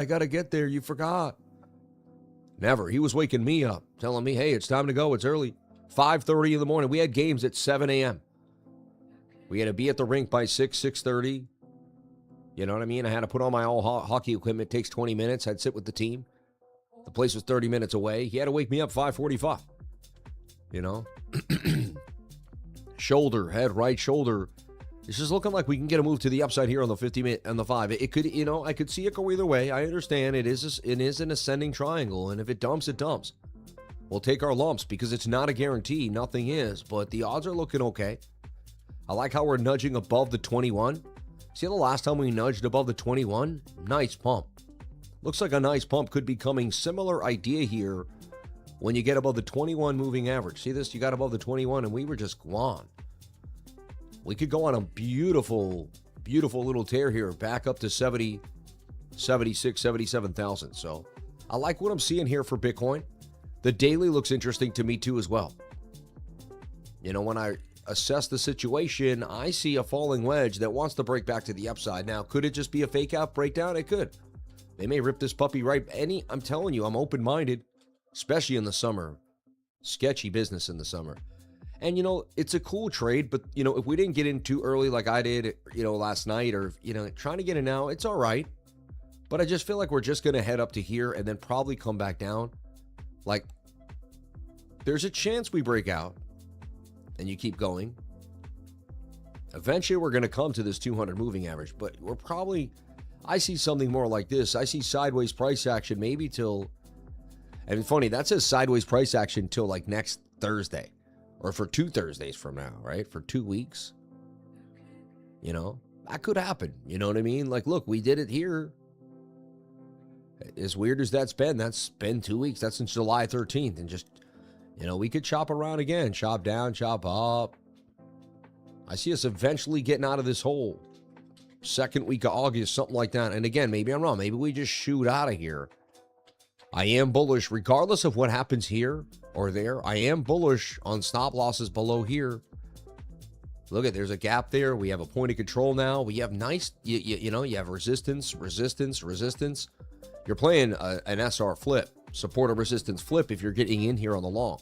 I got to get there. You forgot. Never. He was waking me up, telling me, hey, it's time to go. It's early. 5:30 in the morning. We had games at 7 a.m. We had to be at the rink by 6:30. You know what I mean? I had to put on my all hockey equipment. It takes 20 minutes. I'd sit with the team. The place was 30 minutes away. He had to wake me up 5:45. You know? Shoulder, head, right shoulder. It's just looking like we can get a move to the upside here on the 50-minute and the 5. It could, you know, I could see it go either way. I understand it is an ascending triangle, and if it dumps, it dumps. We'll take our lumps because it's not a guarantee. Nothing is, but the odds are looking okay. I like how we're nudging above the 21. See the last time we nudged above the 21? Nice pump. Looks like a nice pump could be coming. Similar idea here when you get above the 21 moving average. See this? You got above the 21, and we were just gone. We could go on a beautiful, beautiful little tear here, back up to 70, 76, 77,000. So I like what I'm seeing here for Bitcoin. The daily looks interesting to me too as well. You know, when I assess the situation, I see a falling wedge that wants to break back to the upside. Now, could it just be a fake out breakdown? It could. They may rip this puppy right. I'm telling you, I'm open-minded, especially in the summer. Sketchy business in the summer. And, you know, it's a cool trade, but, you know, if we didn't get in too early like I did, you know, last night, or, you know, trying to get in now, it's all right. But I just feel like we're just going to head up to here and then probably come back down. Like, there's a chance we break out and you keep going. Eventually, we're going to come to this 200 moving average, but we're probably, I see something more like this. I see sideways price action maybe till, and funny, that says sideways price action till like next Thursday. Or for 2 Thursdays from now, right? For 2 weeks. You know, that could happen. You know what I mean? Like, look, we did it here. As weird as that's been 2 weeks. That's since July 13th. And just, you know, we could chop around again. Chop down, chop up. I see us eventually getting out of this hole. Second week of August, something like that. And again, maybe I'm wrong. Maybe we just shoot out of here. I am bullish, regardless of what happens here or there. I am bullish on stop losses below here. Look at, there's a gap there. We have a point of control now. We have nice, you know, you have resistance, resistance, resistance. You're playing an SR flip, support or resistance flip if you're getting in here on the long.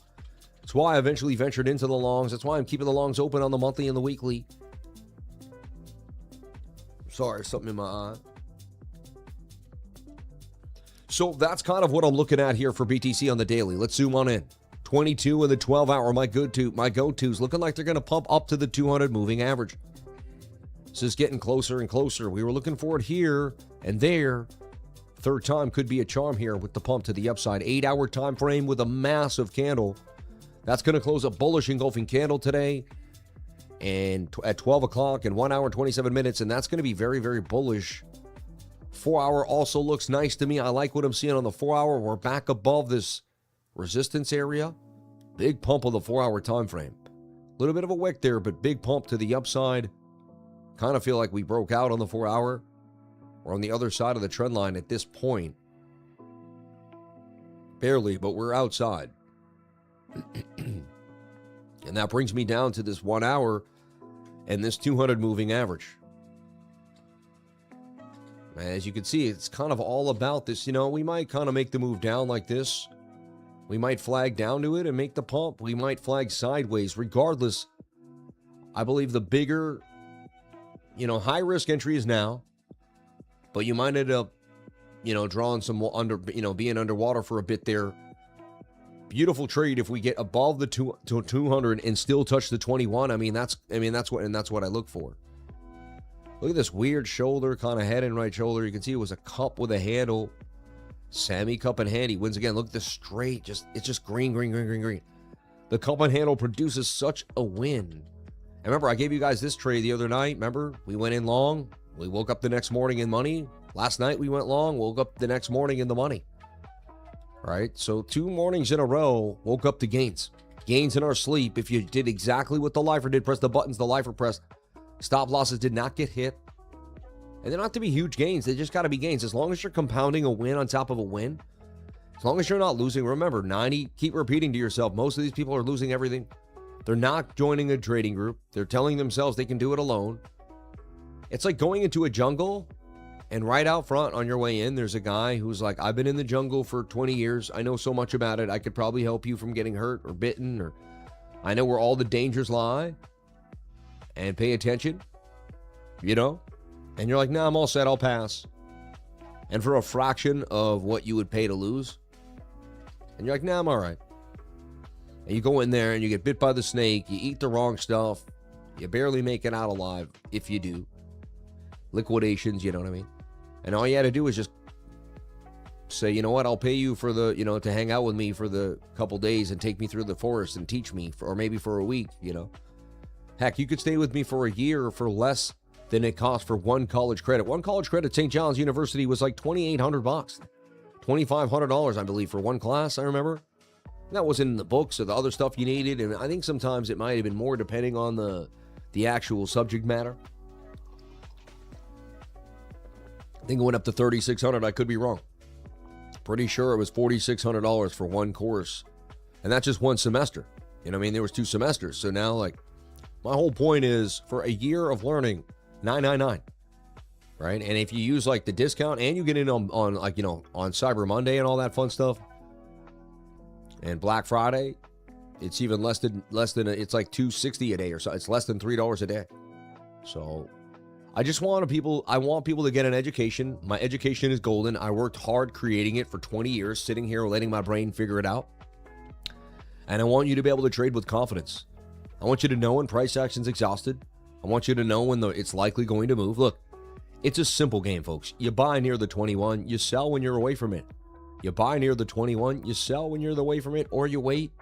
That's why I eventually ventured into the longs. That's why I'm keeping the longs open on the monthly and the weekly. Sorry, something in my eye. So that's kind of what I'm looking at here for BTC on the daily. Let's zoom on in. 22 and the 12-hour, my go-tos looking like they're going to pump up to the 200 moving average. This is getting closer and closer. We were looking for it here and there. Third time could be a charm here with the pump to the upside. 8-hour time frame with a massive candle. That's going to close a bullish engulfing candle today. And at 12 o'clock and 1 hour and 27 minutes. And that's going to be very, very bullish. 4-hour also looks nice to me. I like what I'm seeing on the 4-hour. We're back above this resistance area. Big pump on the 4-hour time frame. A little bit of a wick there, but big pump to the upside. Kind of feel like we broke out on the 4-hour. We're on the other side of the trend line at this point. Barely, but we're outside. And that brings me down to this 1 hour and this 200 moving average. As you can see, it's kind of all about this. You know, we might kind of make the move down like this. We might flag down to it and make the pump. We might flag sideways. Regardless, I believe the bigger, you know, high-risk entry is now. But you might end up, you know, drawing some being underwater for a bit there. Beautiful trade if we get above the 200 and still touch the 21. I mean, that's what I look for. Look at this weird shoulder, kind of head and right shoulder. You can see it was a cup with a handle. Sammy cup and handy wins again. Look at this straight. It's just green, green, green, green, green. The cup and handle produces such a win. And remember, I gave you guys this trade the other night. Remember, we went in long. We woke up the next morning in money. Last night we went long. Woke up the next morning in the money. All right, so 2 mornings in a row, woke up to gains. Gains in our sleep. If you did exactly what the lifer did, press the buttons the lifer pressed. Stop losses did not get hit. And they don't have to be huge gains. They just got to be gains. As long as you're compounding a win on top of a win, as long as you're not losing, remember, 90, keep repeating to yourself, most of these people are losing everything. They're not joining a trading group. They're telling themselves they can do it alone. It's like going into a jungle And right out front on your way in, there's a guy who's like, I've been in the jungle for 20 years. I know so much about it. I could probably help you from getting hurt or bitten, or I know where all the dangers lie. And pay attention, you know? And you're like, nah, I'm all set. I'll pass. And for a fraction of what you would pay to lose. And you're like, nah, I'm all right. And you go in there and you get bit by the snake. You eat the wrong stuff. You barely make it out alive, if you do. Liquidations, you know what I mean? And all you had to do is just say, you know what, I'll pay you for the, you know, to hang out with me for the couple days and take me through the forest and teach me, or maybe for a week, you know. Heck, you could stay with me for a year for less than it cost for one college credit. One college credit at St. John's University was like $2,800, $2,500, I believe, for one class, I remember. That wasn't in the books or the other stuff you needed, and I think sometimes it might have been more depending on the actual subject matter. I think it went up to $3,600. I could be wrong. Pretty sure it was $4,600 for one course. And that's just one semester. You know what I mean? There was 2 semesters. So now, like, my whole point is for a year of learning, $999. Right? And if you use, like, the discount and you get in on like, you know, on Cyber Monday and all that fun stuff, and Black Friday, it's even less than it's like $260 a day or so. It's less than $3 a day. So I want people to get an education. My education is golden. I worked hard creating it for 20 years, sitting here letting my brain figure it out. And I want you to be able to trade with confidence. I want you to know when price action's exhausted. I want you to know when it's likely going to move. Look, it's a simple game, folks. You buy near the 21, you sell when you're away from it. You buy near the 21, you sell when you're away from it, or you wait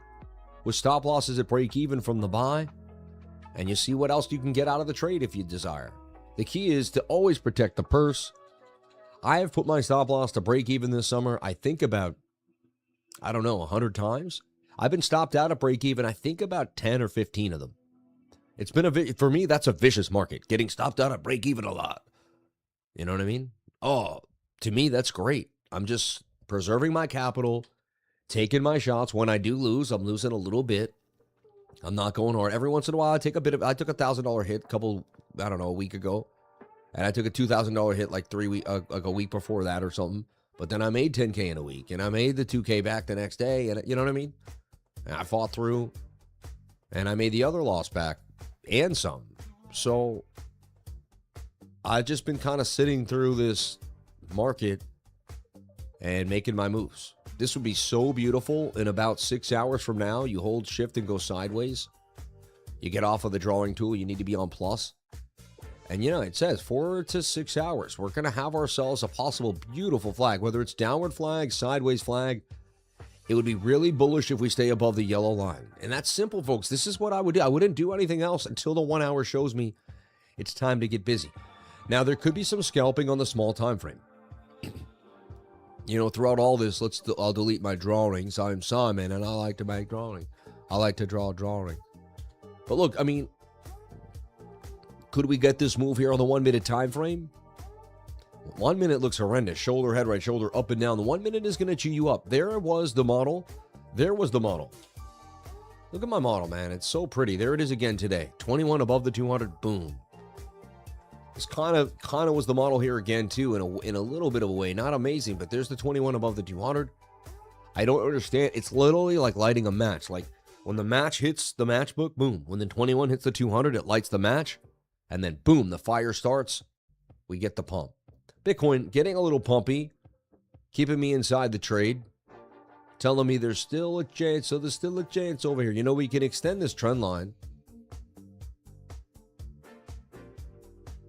with stop losses at break even from the buy, and you see what else you can get out of the trade if you desire. The key is to always protect the purse. I have put my stop loss to break even this summer, I think about, 100 times. I've been stopped out at break even, I think about 10 or 15 of them. It's been for me, that's a vicious market, getting stopped out at break even a lot. You know what I mean? Oh, to me, that's great. I'm just preserving my capital, taking my shots. When I do lose, I'm losing a little bit. I'm not going hard. Every once in a while, I took a $1,000 hit a week ago. And I took a $2,000 hit like a week before that or something. But then I made $10K in a week, and I made the $2K back the next day. And you know what I mean? And I fought through, and I made the other loss back and some. So I've just been kind of sitting through this market and making my moves. This would be so beautiful. In about 6 hours from now, you hold shift and go sideways. You get off of the drawing tool. You need to be on plus. And, you know, it says 4 to 6 hours. We're going to have ourselves a possible beautiful flag, whether it's downward flag, sideways flag. It would be really bullish if we stay above the yellow line. And that's simple, folks. This is what I would do. I wouldn't do anything else until the 1 hour shows me it's time to get busy. Now, there could be some scalping on the small time frame. You know, throughout all this, I'll delete my drawings. I'm Simon, and I like to make drawings. I like to draw drawings. But look, I mean, could we get this move here on the 1 minute time frame? 1 minute looks horrendous. Shoulder, head, right shoulder, up and down. The 1 minute is going to chew you up. There was the model. There was the model. Look at my model, man. It's so pretty. There it is again today. 21 above the 200. Boom. This kind of was the model here again, too, in a little bit of a way. Not amazing, but there's the 21 above the 200. I don't understand. It's literally like lighting a match. Like when the match hits the matchbook, boom. When the 21 hits the 200, it lights the match. And then, boom, the fire starts. We get the pump. Bitcoin getting a little pumpy, keeping me inside the trade, telling me there's still a chance. So there's still a chance over here. You know, we can extend this trend line.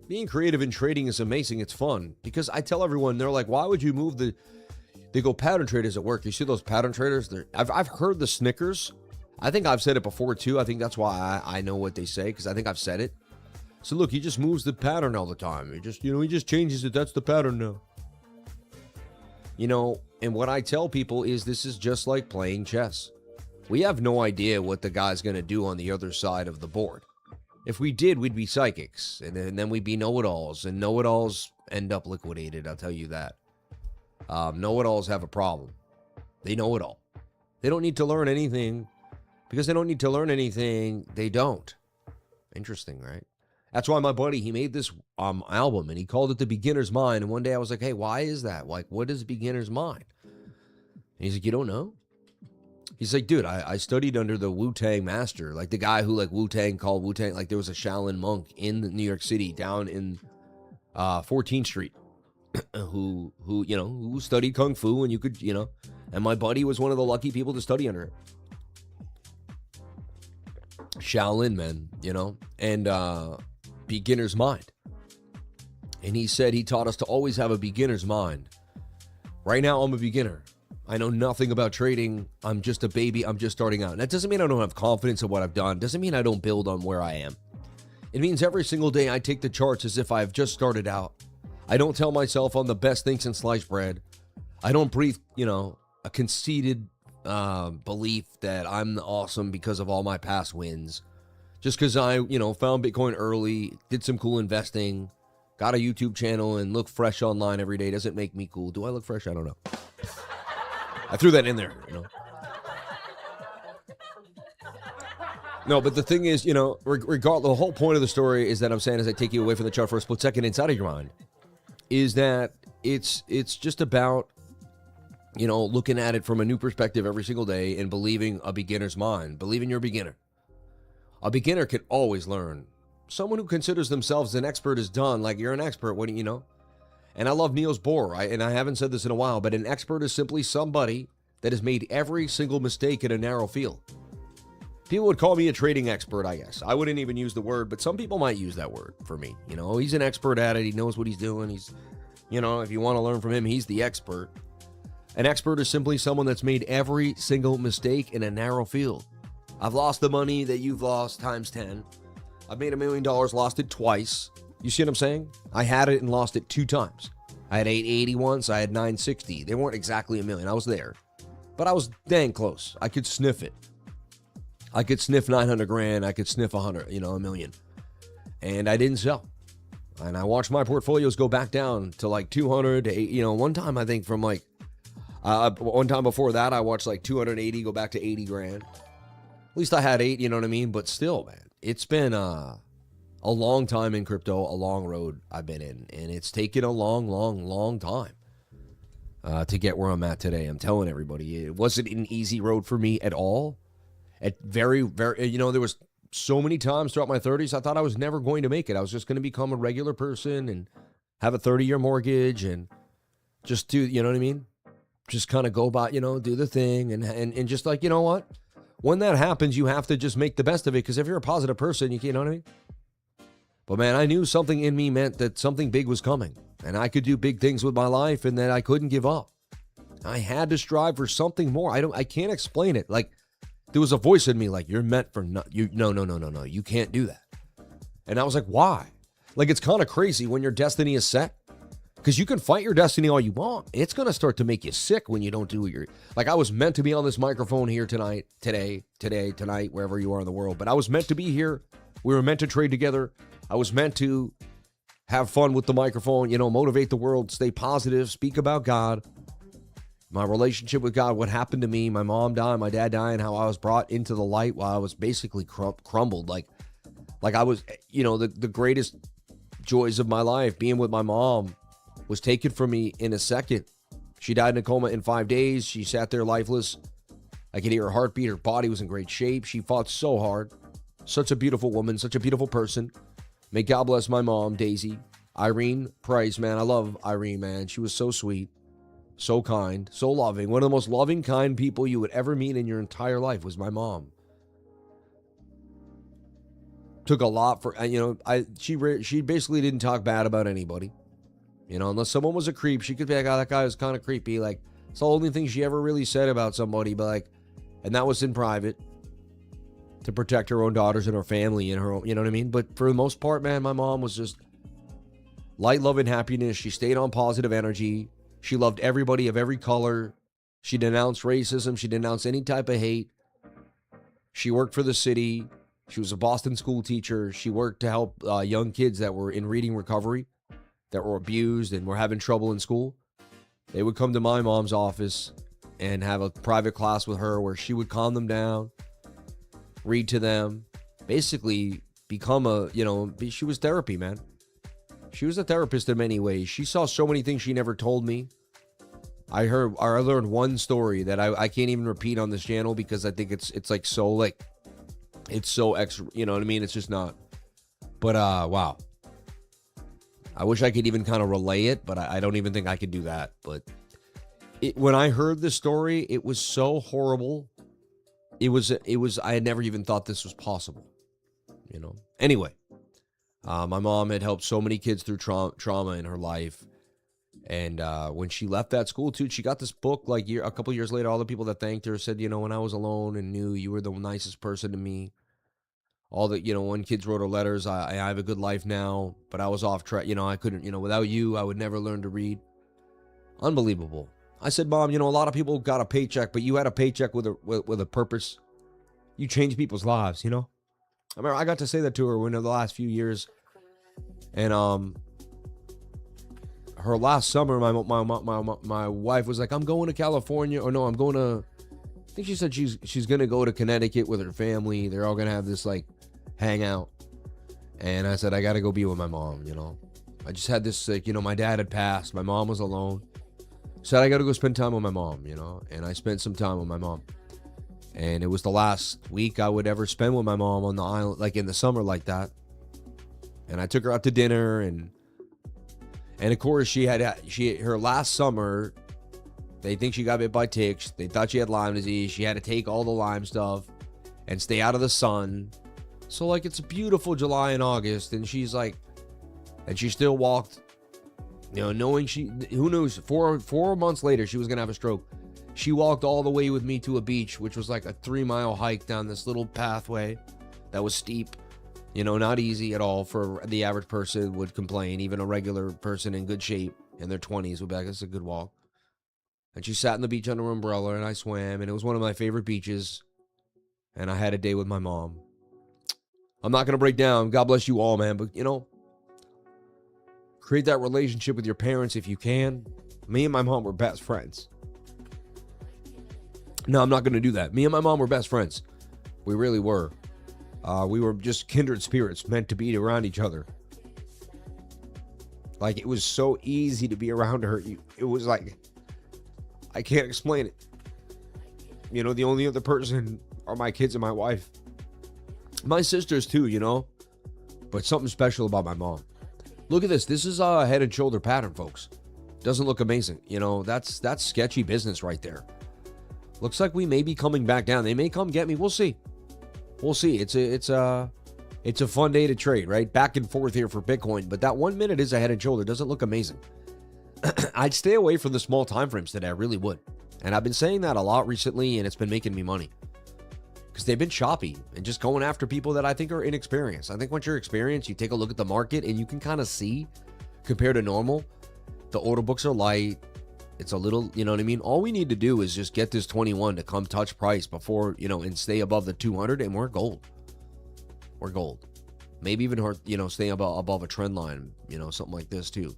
Being creative in trading is amazing. It's fun because I tell everyone, they're like, why would you move they go pattern traders at work. You see those pattern traders? I've heard the snickers. I think I've said it before too. I think that's why I know what they say, because I think I've said it. So look, he just moves the pattern all the time. He just changes it. That's the pattern now. You know, and what I tell people is this is just like playing chess. We have no idea what the guy's going to do on the other side of the board. If we did, we'd be psychics, and then we'd be know-it-alls, and know-it-alls end up liquidated, I'll tell you that. Know-it-alls have a problem. They know it all. They don't need to learn anything. Because they don't need to learn anything, they don't. Interesting, right? That's why my buddy, he made this album and he called it The Beginner's Mind. And one day I was like, hey, why is that? Like, what is beginner's mind? And he's like, you don't know? He's like, dude, I studied under the Wu-Tang master, like the guy who like Wu-Tang called Wu-Tang. Like there was a Shaolin monk in New York City down in 14th Street who studied Kung Fu, and you could, and my buddy was one of the lucky people to study under it. Shaolin, man, and beginner's mind. And he said he taught us to always have a beginner's mind. Right now, I'm a beginner. I know nothing about trading. I'm just a baby. I'm just starting out. And that doesn't mean I don't have confidence in what I've done. Doesn't mean I don't build on where I am. It means every single day I take the charts as if I've just started out. I don't tell myself I'm the best thing since sliced bread. I don't breathe, a conceited belief that I'm awesome because of all my past wins. Just because I, found Bitcoin early, did some cool investing, got a YouTube channel, and look fresh online every day doesn't make me cool. Do I look fresh? I don't know. I threw that in there, No, but the thing is, regardless, the whole point of the story is that I'm saying, as I take you away from the chart for a split second inside of your mind, is that it's just about, looking at it from a new perspective every single day and believing a beginner's mind. Believing you're a beginner. A beginner can always learn. Someone who considers themselves an expert is done. Like, you're an expert. What do you know? And I love Niels Bohr, and I haven't said this in a while, but an expert is simply somebody that has made every single mistake in a narrow field. People would call me a trading expert, I guess. I wouldn't even use the word, but some people might use that word for me. He's an expert at it. He knows what he's doing. He's, if you want to learn from him, he's the expert. An expert is simply someone that's made every single mistake in a narrow field. I've lost the money that you've lost times 10. I've made $1 million, lost it twice. You see what I'm saying? I had it and lost it 2 times. I had 880 once, I had 960. They weren't exactly $1 million. I was there. But I was dang close. I could sniff it. I could sniff 900 grand. I could sniff 100, $1 million. And I didn't sell. And I watched my portfolios go back down to like 200 to 8, one time I think from like, one time before that, I watched like 280 go back to 80 grand. At least I had 8, you know what I mean? But still, man, it's been a long time in crypto, a long road I've been in, and it's taken a long, long, long time to get where I'm at today. I'm telling everybody, it wasn't an easy road for me at all. At very, very, there was so many times throughout my 30s, I thought I was never going to make it. I was just going to become a regular person and have a 30-year mortgage and just do, you know what I mean? Just kind of go about, do the thing and just like, you know what? When that happens, you have to just make the best of it, because if you're a positive person, you know what I mean? But man, I knew something in me meant that something big was coming, and I could do big things with my life, and that I couldn't give up. I had to strive for something more. I can't explain it. Like, there was a voice in me like, you're meant for no, you can't do that. And I was like, why? Like, it's kind of crazy when your destiny is set, because you can fight your destiny all you want. It's going to start to make you sick when you don't do what you're, like, I was meant to be on this microphone here tonight, wherever you are in the world, but I was meant to be here. We were meant to trade together. I was meant to have fun with the microphone, motivate the world, stay positive, speak about God, my relationship with God, what happened to me, my mom dying, my dad dying, how I was brought into the light while I was basically crumbled. Like I was, the greatest joys of my life, being with my mom, was taken from me in a second. She died in a coma in 5 days. She sat there lifeless. I could hear her heartbeat. Her body was in great shape. She fought so hard. Such a beautiful woman, such a beautiful person. May God bless my mom, Daisy. Irene Price, man. I love Irene, man. She was so sweet, so kind, so loving. One of the most loving, kind people you would ever meet in your entire life was my mom. Took a lot for, she basically didn't talk bad about anybody. Unless someone was a creep, she could be like, oh, that guy was kind of creepy. Like, it's the only thing she ever really said about somebody, but like, and that was in private, to protect her own daughters and her family and her own, you know what I mean? But for the most part, man, my mom was just light, love, and happiness. She stayed on positive energy. She loved everybody of every color. She denounced racism. She denounced any type of hate. She worked for the city. She was a Boston school teacher. She worked to help young kids that were in reading recovery, that were abused and were having trouble in school. They would come to my mom's office and have a private class with her where she would calm them down, read to them, basically become a, she was therapy, man. She was a therapist in many ways. She saw so many things she never told me. I learned one story that I can't even repeat on this channel because I think it's like so like, it's so extra, you know what I mean? It's just not. But wow. I wish I could even kind of relay it, but I don't even think I could do that. But when I heard this story, it was so horrible. It was, I had never even thought this was possible, Anyway, my mom had helped so many kids through trauma in her life. And when she left that school, too, she got this book like a couple years later. All the people that thanked her said, when I was alone and knew you were the nicest person to me. All the, when kids wrote her letters, I have a good life now, but I was off track. I couldn't, without you, I would never learn to read. Unbelievable. I said, Mom, a lot of people got a paycheck, but you had a paycheck with a purpose. You changed people's lives, I remember I got to say that to her in the last few years. And her last summer, my wife was like, I'm going to California, or no, I'm going to, I think she said she's going to go to Connecticut with her family. They're all going to have this like hangout. And I said, I got to go be with my mom, I just had this, like, my dad had passed. My mom was alone. Said, I got to go spend time with my mom, and I spent some time with my mom. And it was the last week I would ever spend with my mom on the island, like in the summer like that. And I took her out to dinner, and of course her last summer, they think she got bit by ticks. They thought she had Lyme disease. She had to take all the Lyme stuff and stay out of the sun. So like, it's a beautiful July and August, and she's like, and she still walked, knowing who knows, 4 months later, she was going to have a stroke. She walked all the way with me to a beach, which was like a 3-mile hike down this little pathway that was steep, not easy at all for the average person would complain. Even a regular person in good shape in their 20s would be like, this is a good walk. And she sat on the beach under her umbrella, and I swam, and it was one of my favorite beaches. And I had a day with my mom. I'm not going to break down. God bless you all, man. But, create that relationship with your parents if you can. Me and my mom were best friends. No, I'm not going to do that. Me and my mom were best friends. We really were. We were just kindred spirits meant to be around each other. Like, it was so easy to be around her. It was like, I can't explain it. The only other person are my kids and my wife. My sisters too, but something special about my mom. Look at this. This is a head and shoulder pattern, folks. Doesn't look amazing. That's sketchy business right there. Looks like we may be coming back down. They may come get me. We'll see. We'll see. It's a fun day to trade, right? Back and forth here for Bitcoin, but that 1 minute is a head and shoulder. Doesn't look amazing. I'd stay away from the small time frames today. I really would. And I've been saying that a lot recently, and it's been making me money. Because they've been choppy and just going after people that I think are inexperienced. I think once you're experienced, you take a look at the market and you can kind of see, compared to normal, the order books are light. It's a little, you know what I mean? All we need to do is just get this 21 to come touch price before, and stay above the 200, and we're gold. We're gold. Maybe even, stay above a trend line, something like this too.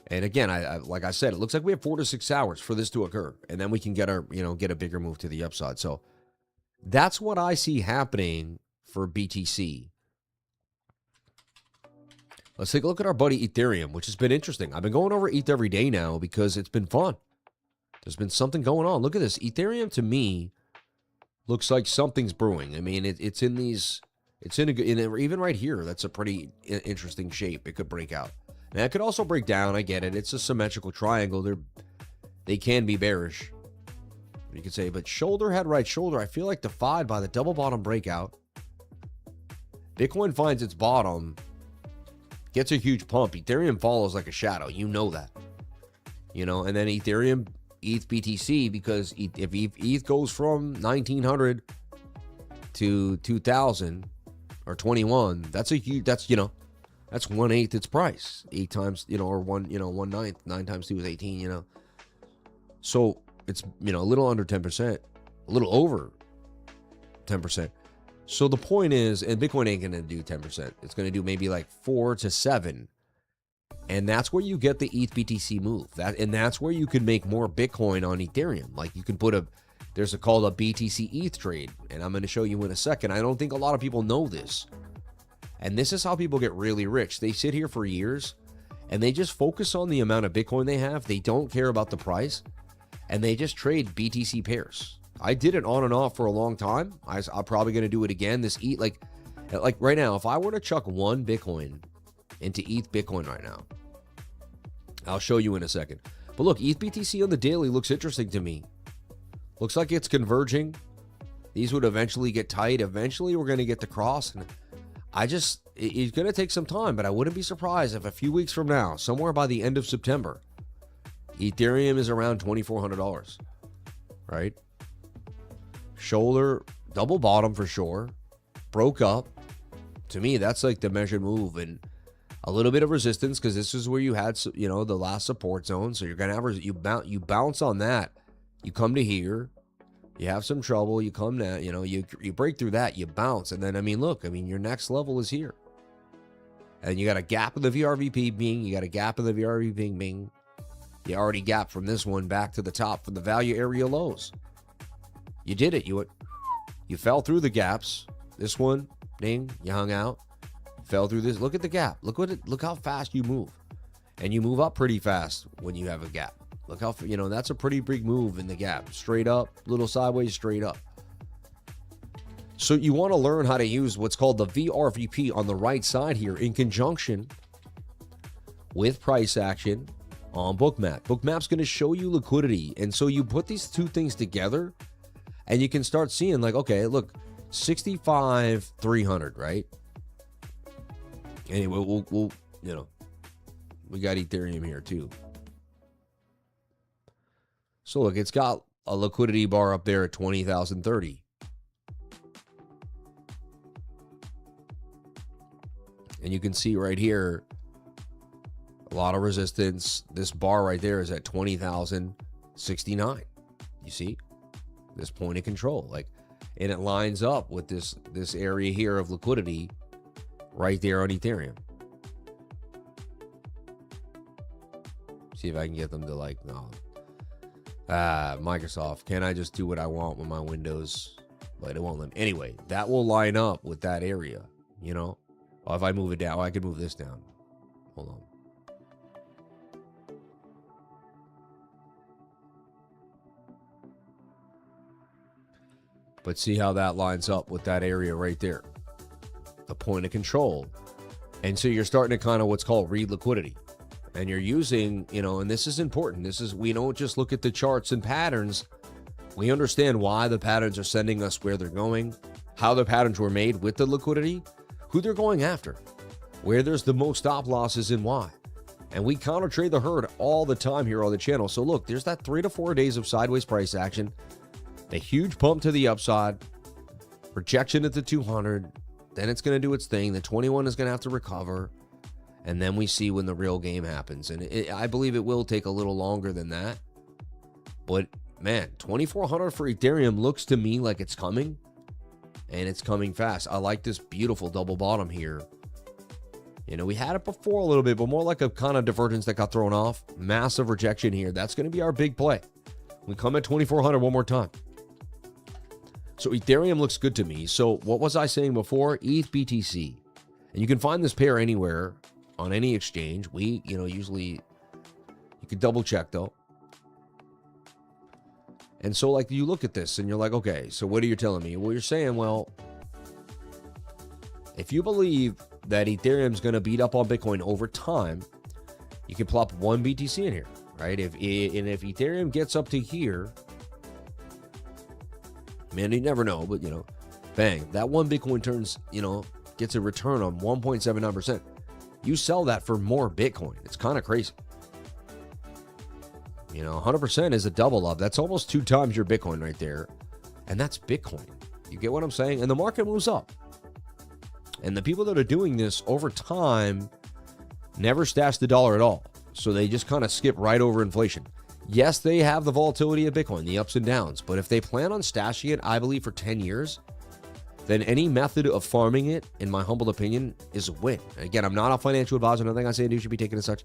And again, I like I said, it looks like we have 4 to 6 hours for this to occur. And then we can get get a bigger move to the upside. So that's what I see happening for BTC. Let's take a look at our buddy Ethereum, which has been interesting. I've been going over ETH every day now because it's been fun. There's been something going on. Look at this. Ethereum, to me, looks like something's brewing. I mean, it's in these, it's in a good, even right here, that's a pretty interesting shape. It could break out. Now, it could also break down. I get it. It's a symmetrical triangle. They can be bearish, you could say. But shoulder, head, right shoulder, I feel like defied by the double bottom breakout. Bitcoin finds its bottom, gets a huge pump. Ethereum follows like a shadow. You know that. And then Ethereum, ETH, BTC, because if ETH goes from 1900 to 2000 or 21, that's a huge, that's 1/8 its price. 8 times, or 1/9. 9 times 2 is 18, So it's, a little under 10%, a little over 10%. So the point is, and Bitcoin ain't going to do 10%. It's going to do maybe like 4 to 7. And that's where you get the ETH BTC move. And that's where you can make more Bitcoin on Ethereum. Like, you can put There's called a BTC ETH trade, and I'm going to show you in a second. I don't think a lot of people know this. And this is how people get really rich. They sit here for years, and they just focus on the amount of Bitcoin they have. They don't care about the price, and they just trade BTC pairs. I did it on and off for a long time. I'm probably going to do it again. This ETH, like right now, if I were to chuck one Bitcoin into ETH Bitcoin right now, I'll show you in a second. But look, ETH BTC on the daily looks interesting to me. Looks like it's converging. These would eventually get tight. Eventually, we're going to get the cross. And it's going to take some time, but I wouldn't be surprised if a few weeks from now, somewhere by the end of September, Ethereum is around $2,400, right? Shoulder, double bottom for sure. Broke up. To me, that's like the measured move, and a little bit of resistance, because this is where you had, the last support zone. So you're going to have, you bounce on that. You come to here, you have some trouble, you come down, you break through that, you bounce, and then, your next level is here. And you got a gap in the VRVP, bing, you got a gap in the VRVP, bing. You already gapped from this one back to the top from the value area lows. You did it. You fell through the gaps. This one, ding, you hung out, fell through this. Look at the gap. Look how fast you move. And you move up pretty fast when you have a gap. Look how, that's a pretty big move in the gap. Straight up, little sideways, straight up. So you want to learn how to use what's called the VRVP on the right side here in conjunction with price action on Bookmap. Bookmap's going to show you liquidity. And so you put these two things together and you can start seeing, like, okay, look, 65,300, right? Anyway, we'll we got Ethereum here too. So look, it's got a liquidity bar up there at 20,030. And you can see right here, a lot of resistance. This bar right there is at 20,069. You see? This point of control. And it lines up with this area here of liquidity right there on Ethereum. See if I can get them to no. Microsoft, can I just do what I want with my Windows? But it won't let me. Anyway, that will line up with that area, Or if I move it down, I could move this down. Hold on. But see how that lines up with that area right there. The point of control. And so you're starting to kind of what's called read liquidity. And you're using, and this is important. We don't just look at the charts and patterns. We understand why the patterns are sending us where they're going, how the patterns were made with the liquidity, who they're going after, where there's the most stop losses and why. And we counter trade the herd all the time here on the channel. So look, there's that 3 to 4 days of sideways price action, the huge pump to the upside, rejection at the 200. Then it's going to do its thing. The 21 is going to have to recover. And then we see when the real game happens. And I believe it will take a little longer than that. But, man, 2,400 for Ethereum looks to me like it's coming. And it's coming fast. I like this beautiful double bottom here. We had it before a little bit, but more like a kind of divergence that got thrown off. Massive rejection here. That's going to be our big play. We come at 2,400 one more time. So Ethereum looks good to me. So what was I saying before? ETH BTC. And you can find this pair anywhere on any exchange. Usually you can double check though. And so you look at this and you're like, okay, so what are you telling me? Well, you're saying, well, if you believe that Ethereum's going to beat up on Bitcoin over time, you can plop one BTC in here, right? If Ethereum gets up to here, man, you never know, but bang, that one Bitcoin turns, gets a return on 1.79%. You sell that for more Bitcoin. It's kind of crazy. 100% is a double up. That's almost 2 times your Bitcoin right there. And that's Bitcoin. You get what I'm saying? And the market moves up. And the people that are doing this over time never stash the dollar at all. So they just kind of skip right over inflation. Yes, they have the volatility of Bitcoin, the ups and downs. But if they plan on stashing it, I believe, for 10 years, then any method of farming it, in my humble opinion, is a win. And again, I'm not a financial advisor. Nothing I say and do should be taken as such.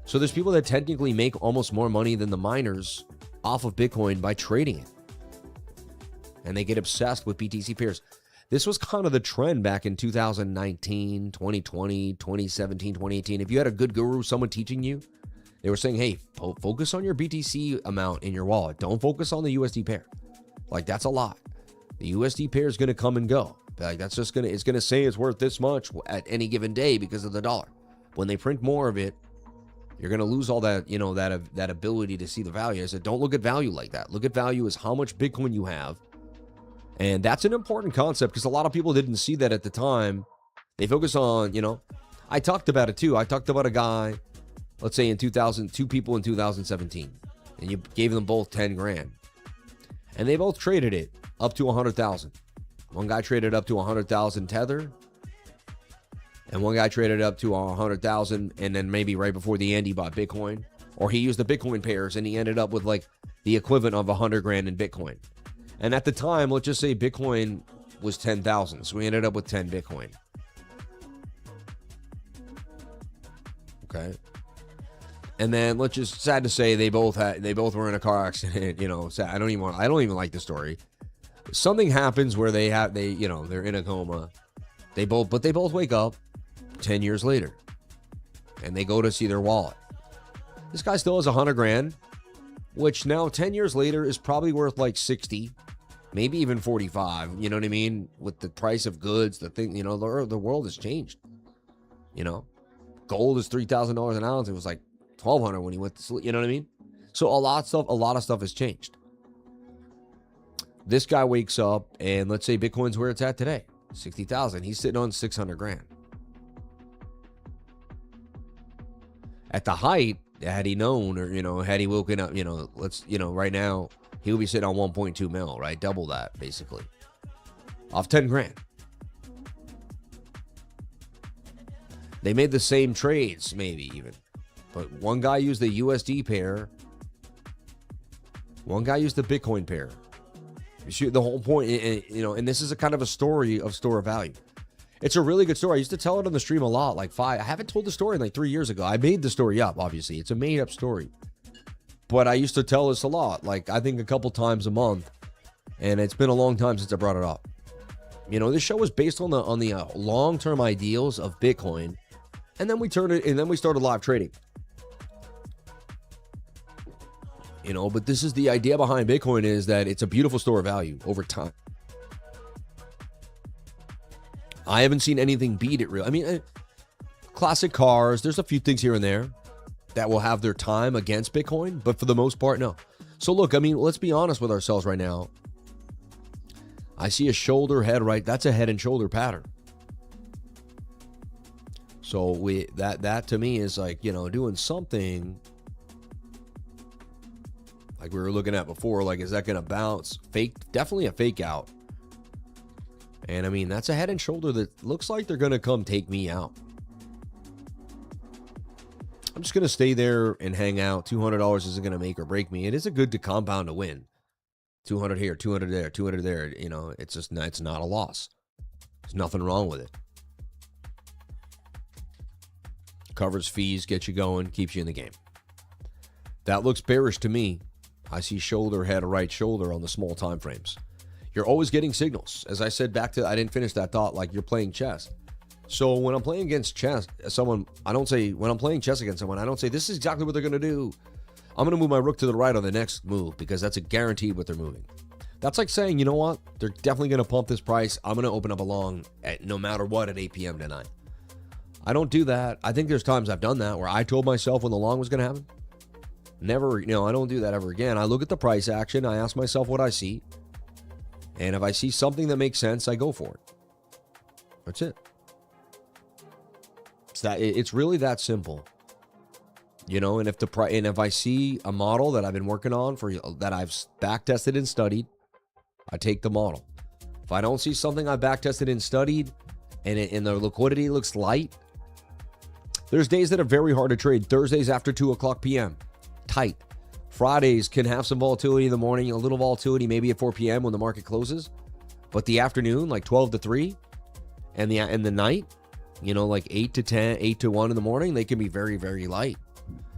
So there's people that technically make almost more money than the miners off of Bitcoin by trading it. and they get obsessed with BTC pairs. This was kind of the trend back in 2019, 2020, 2017, 2018. If you had a good guru, someone teaching you, they were saying, hey, focus on your BTC amount in your wallet. Don't focus on the USD pair. Like, that's a lot. The USD pair is going to come and go. Like, that's just going to, it's going to say it's worth this much at any given day because of the dollar. When they print more of it, you're going to lose all that, you know, that ability to see the value. I said, don't look at value like that. Look at value as how much Bitcoin you have. And that's an important concept because a lot of people didn't see that at the time. They focus on, you know, I talked about it too. I talked about a guy, let's say in 2000, two people in 2017, and you gave them both 10 grand. And they both traded it up to 100,000. One guy traded up to 100,000 Tether, and one guy traded up to 100,000, and then maybe right before the end he bought Bitcoin, or he used the Bitcoin pairs, and he ended up with like the equivalent of 100 grand in Bitcoin. And at the time, let's just say Bitcoin was 10,000, so we ended up with 10 Bitcoin. Okay. And then let's just, sad to say, they both were in a car accident. You know, sad. I don't even like the story. Something happens where they're in a coma. They both wake up 10 years later, and they go to see their wallet. This guy still has 100 grand, which now 10 years later is probably worth like 60, maybe even 45. You know what I mean? With the price of goods, the thing, you know, the world has changed. You know, gold is $3,000 an ounce. It was like 1,200 when he went to sleep. You know what I mean? So a lot of stuff has changed. This guy wakes up, and let's say Bitcoin's where it's at today, 60,000. He's sitting on 600 grand. At the height, had he known, or, you know, had he woken up, you know, right now, he would be sitting on 1.2 mil, right? Double that, basically. Off 10 grand. They made the same trades, maybe even. But one guy used the USD pair. One guy used the Bitcoin pair. The whole point, you know, and this is a kind of a story of store of value. It's a really good story. I used to tell it on the stream a lot, I haven't told the story in like 3 years ago. I made the story up, obviously. It's a made up story. But I used to tell this a lot, like I think a couple times a month. And it's been a long time since I brought it up. You know, this show was based on the long-term ideals of Bitcoin. And then we started live trading. You know, but this is the idea behind Bitcoin, is that it's a beautiful store of value over time. I haven't seen anything beat it, really. I mean, classic cars, there's a few things here and there that will have their time against Bitcoin, but for the most part, no. So look, I mean, let's be honest with ourselves right now. I see a shoulder head, right? That's a head and shoulder pattern. So that to me is like, you know, doing something like we were looking at before. Like, is that going to bounce? Fake, definitely a fake out. And I mean, that's a head and shoulder that looks like they're going to come take me out. I'm just going to stay there and hang out. $200 isn't going to make or break me. It is a good to compound to win. 200 here, 200 there, 200 there. You know, it's not a loss. There's nothing wrong with it. Covers fees, gets you going, keeps you in the game. That looks bearish to me. I see shoulder, head, right shoulder on the small time frames. You're always getting signals. As I said I didn't finish that thought, like you're playing chess. So when I'm playing against someone, when I'm playing chess against someone, I don't say, this is exactly what they're going to do. I'm going to move my rook to the right on the next move because that's a guaranteed what they're moving. That's like saying, you know what? They're definitely going to pump this price. I'm going to open up a long no matter what at 8 p.m. tonight. I don't do that. I think there's times I've done that where I told myself when the long was going to happen. Never, you know, I don't do that ever again. I look at the price action. I ask myself what I see. And if I see something that makes sense, I go for it. That's it. It's really that simple. You know, and if I see a model that I've been working on that I've back tested and studied, I take the model. If I don't see something I back tested and studied and the liquidity looks light, there's days that are very hard to trade. Thursdays after 2 o'clock p.m. tight. Fridays can have some volatility in the morning, a little volatility maybe at 4 p.m. when the market closes. But the afternoon, like 12 to 3, and the night, you know, like 8 to 10, 8 to 1 in the morning, they can be very, very light.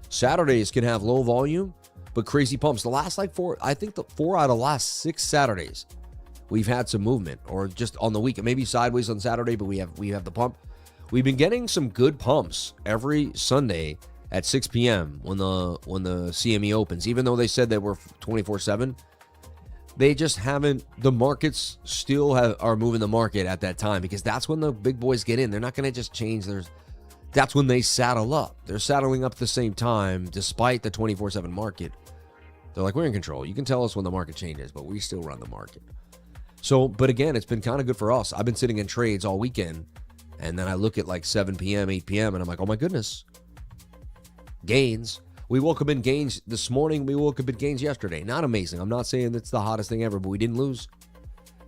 Saturdays can have low volume, but crazy pumps. The last 4 out of the last 6 Saturdays, we've had some movement, or just on the weekend, maybe sideways on Saturday, but we have the pump. We've been getting some good pumps every Sunday at 6 p.m. when the CME opens. Even though they said that we're 24/7, they just haven't. The markets still are moving the market at that time, because that's when the big boys get in. They're not going to just change their. That's when they saddle up. They're saddling up at the same time, despite the 24/7 market. They're like, we're in control. You can tell us when the market changes, but we still run the market. So, but again, it's been kind of good for us. I've been sitting in trades all weekend, and then I look at like 7 p.m., 8 p.m., and I'm like, oh my goodness. Gains. We woke up in gains this morning. We woke up in gains yesterday. Not amazing. I'm not saying it's the hottest thing ever, but we didn't lose.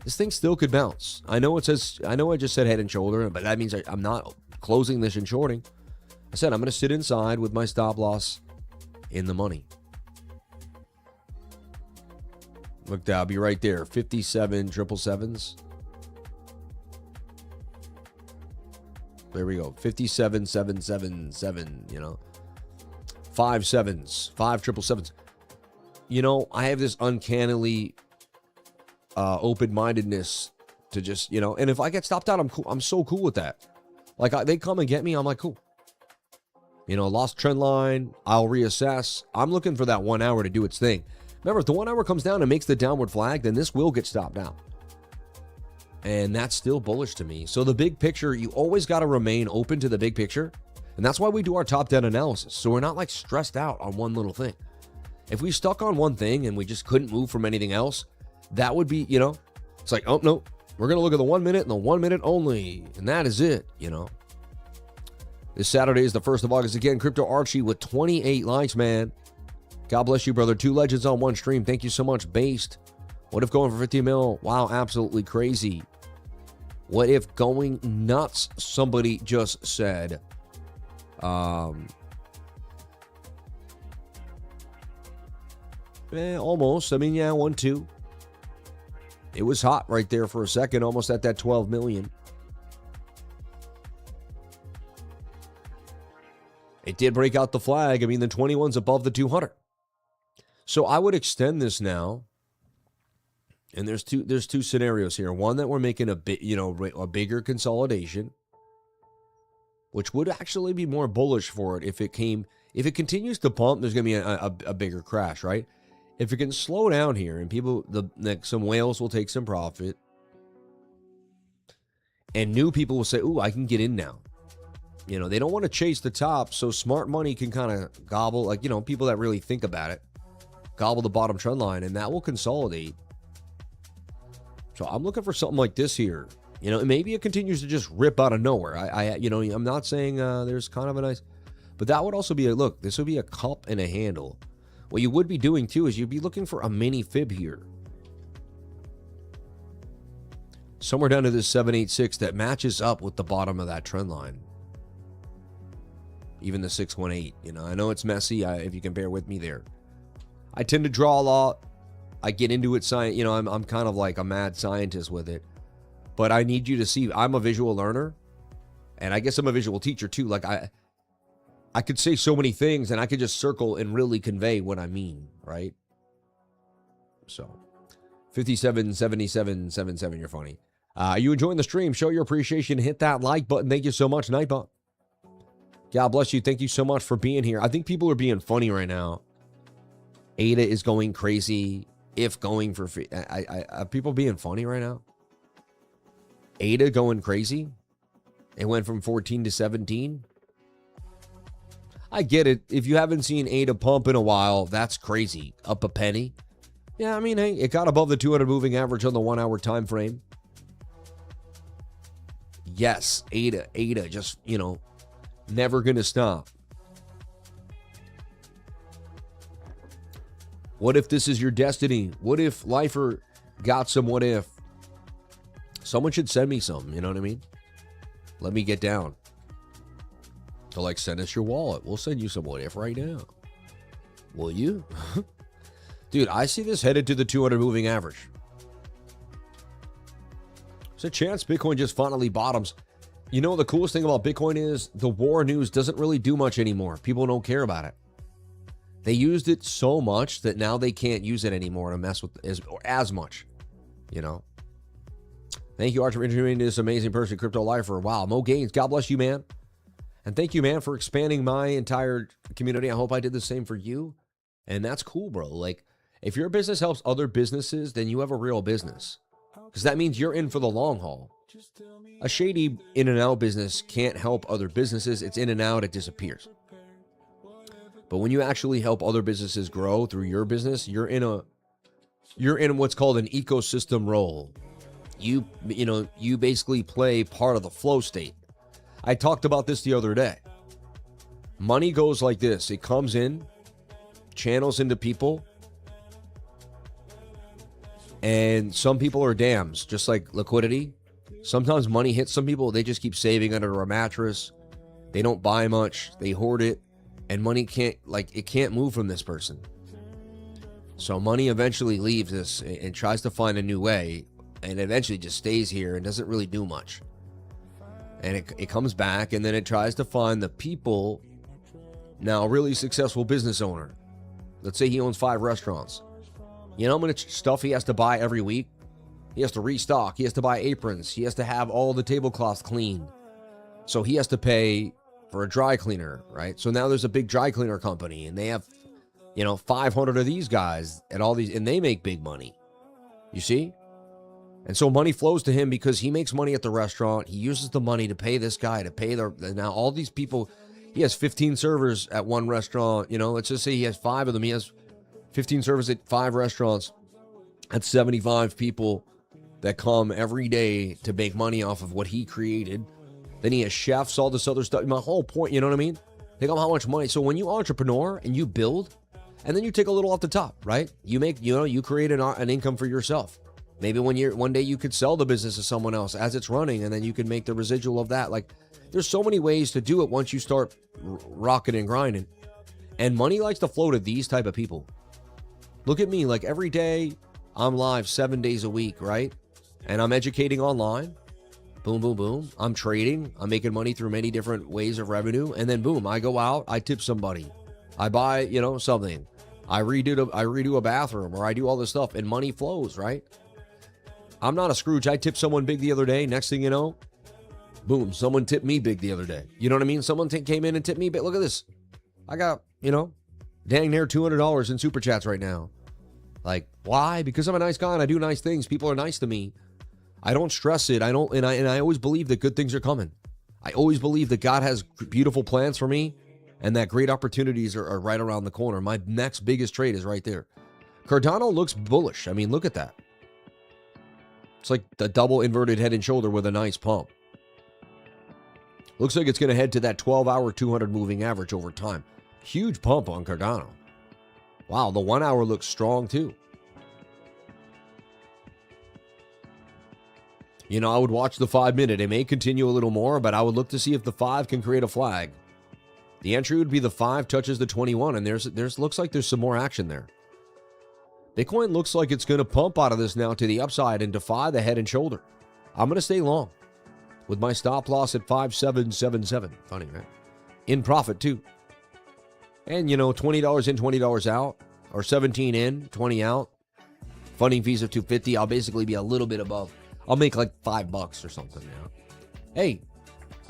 This thing still could bounce. I know it says, I know I just said head and shoulder, but that means I'm not closing this and shorting. I said I'm going to sit inside with my stop loss in the money. Look, I'll be right there. 57 777s. There we go. 57 777, you know. 5 sevens, 5 777s. You know, I have this uncannily open-mindedness to just, you know, and if I get stopped out, I'm cool. I'm so cool with that. Like, they come and get me, I'm like, cool. You know, lost trend line, I'll reassess. I'm looking for that 1 hour to do its thing. Remember, if the 1 hour comes down and makes the downward flag, then this will get stopped out. And that's still bullish to me. So the big picture, you always got to remain open to the big picture. And that's why we do our top-down analysis. So we're not like stressed out on one little thing. If we stuck on one thing and we just couldn't move from anything else, that would be, you know, it's like, oh, no, we're going to look at the 1 minute and the 1 minute only. And that is it, you know. This Saturday is the 1st of August. Again, Crypto Archie with 28 likes, man. God bless you, brother. 2 legends on one stream. Thank you so much, Based. What if going for 50 mil? Wow, absolutely crazy. What if going nuts? Somebody just said. Almost. I mean, yeah, 1, 2. It was hot right there for a second, almost at that 12 million. It did break out the flag. I mean, the 21's above the 200. So I would extend this now. And there's two scenarios here. One that we're making a bit, you know, a bigger consolidation, which would actually be more bullish for it if it continues to pump. There's going to be a bigger crash, right? If it can slow down here and people, some whales will take some profit, and new people will say, "Ooh, I can get in now." You know, they don't want to chase the top, so smart money can kind of gobble, like, you know, people that really think about it, gobble the bottom trend line, and that will consolidate. So I'm looking for something like this here. You know, maybe it continues to just rip out of nowhere. You know, I'm not saying there's kind of a nice, but that would also be look, this would be a cup and a handle. What you would be doing too is you'd be looking for a mini fib here. Somewhere down to this 786 that matches up with the bottom of that trend line. Even the 618, you know, I know it's messy. If you can bear with me there. I tend to draw a lot. I get into it, you know, I'm kind of like a mad scientist with it. But I need you to see, I'm a visual learner. And I guess I'm a visual teacher too. Like I could say so many things and I could just circle and really convey what I mean, right? So 57, 77, 77, you're funny. Are you enjoying the stream? Show your appreciation. Hit that like button. Thank you so much, Nightbot. God bless you. Thank you so much for being here. I think people are being funny right now. ADA is going crazy. If going for free. Are people being funny right now? ADA going crazy? It went from 14 to 17. I get it. If you haven't seen ADA pump in a while, that's crazy. Up a penny. Yeah, I mean, hey, it got above the 200 moving average on the 1 hour time frame. Yes, ADA just, you know, never going to stop. What if this is your destiny? What if Lifer got some what if? Someone should send me some, you know what I mean? Let me get down. So like, send us your wallet. We'll send you some what if right now. Will you? Dude, I see this headed to the 200 moving average. There's a chance Bitcoin just finally bottoms. You know, the coolest thing about Bitcoin is the war news doesn't really do much anymore. People don't care about it. They used it so much that now they can't use it anymore to mess with as much, you know. Thank you, Arch, for introducing this amazing person, Crypto Lifer. Wow, Mo Gaines, God bless you, man. And thank you, man, for expanding my entire community. I hope I did the same for you. And that's cool, bro. Like, if your business helps other businesses, then you have a real business. Because that means you're in for the long haul. A shady in and out business can't help other businesses. It's in and out, it disappears. But when you actually help other businesses grow through your business, you're in what's called an ecosystem role. You basically play part of the flow state. I talked about this the other day. Money goes like this. It comes in, channels into people, and some people are dams, just like liquidity. Sometimes money hits some people, they just keep saving under a mattress. They don't buy much, they hoard it, and money can't move from this person. So money eventually leaves this and tries to find a new way, and eventually just stays here and doesn't really do much. And it comes back, and then it tries to find the people. Now, a really successful business owner, let's say he owns 5 restaurants. You know how much stuff he has to buy every week? He has to restock. He has to buy aprons. He has to have all the tablecloths cleaned. So he has to pay for a dry cleaner, right? So now there's a big dry cleaner company, and they have, 500 of these guys and all these, and they make big money. You see? And so money flows to him because he makes money at the restaurant. He uses the money to pay this guy, to pay now all these people. He has 15 servers at one restaurant. Let's just say he has 5 of them. He has 15 servers at 5 restaurants. That's 75 people that come every day to make money off of what he created. Then he has chefs, all this other stuff. My whole point, you know what I mean? Think of how much money. So when you entrepreneur and you build, and then you take a little off the top, right? You make, you create an income for yourself. Maybe one day you could sell the business to someone else as it's running, and then you can make the residual of that. Like, there's so many ways to do it once you start rocking and grinding. And money likes to flow to these type of people. Look at me, like every day I'm live 7 days a week, right? And I'm educating online. Boom, boom, boom. I'm trading. I'm making money through many different ways of revenue. And then boom, I go out, I tip somebody. I buy, something. I redo a bathroom, or I do all this stuff, and money flows, right? I'm not a Scrooge. I tipped someone big the other day. Next thing you know, boom, someone tipped me big the other day. You know what I mean? Someone came in and tipped me big. Look at this. I got, dang near $200 in super chats right now. Like, why? Because I'm a nice guy and I do nice things. People are nice to me. I don't stress it. I always believe that good things are coming. I always believe that God has beautiful plans for me, and that great opportunities are right around the corner. My next biggest trade is right there. Cardano looks bullish. I mean, look at that. It's like the double inverted head and shoulder with a nice pump. Looks like it's going to head to that 12-hour 200 moving average over time. Huge pump on Cardano. Wow, the 1 hour looks strong too. I would watch the 5 minute. It may continue a little more, but I would look to see if the 5 can create a flag. The entry would be the 5 touches the 21, and there's looks like there's some more action there. Bitcoin looks like it's going to pump out of this now to the upside and defy the head and shoulder. I'm going to stay long with my stop loss at 5777. Funny, right? In profit too. And $20 in, $20 out, or 17 in, 20 out. Funding fees of $250. I'll basically be a little bit above. I'll make like $5 or something now. Hey,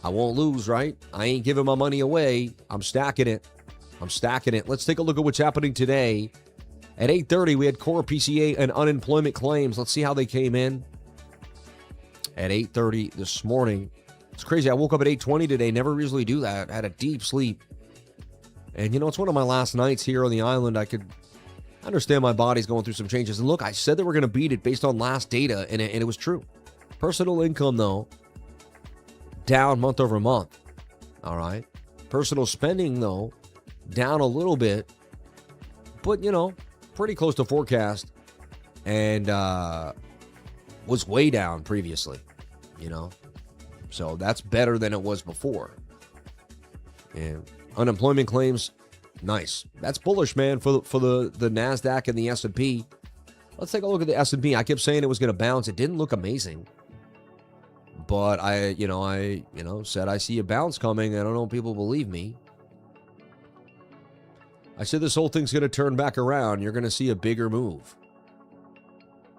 I won't lose, right? I ain't giving my money away. I'm stacking it. Let's take a look at what's happening today. At 8:30, we had core PCA and unemployment claims. Let's see how they came in. At 8:30 this morning. It's crazy. I woke up at 8:20 today. Never usually do that. Had a deep sleep. And it's one of my last nights here on the island. I could understand my body's going through some changes. And look, I said that we're going to beat it based on last data, and it was true. Personal income, though, down month over month. All right. Personal spending, though, down a little bit. But, pretty close to forecast, and was way down previously, So that's better than it was before. And unemployment claims, nice. That's bullish, man, for the NASDAQ and the S&P. Let's take a look at the S&P. I kept saying it was going to bounce. It didn't look amazing. But I said I see a bounce coming. I don't know if people believe me. I said this whole thing's going to turn back around. You're going to see a bigger move.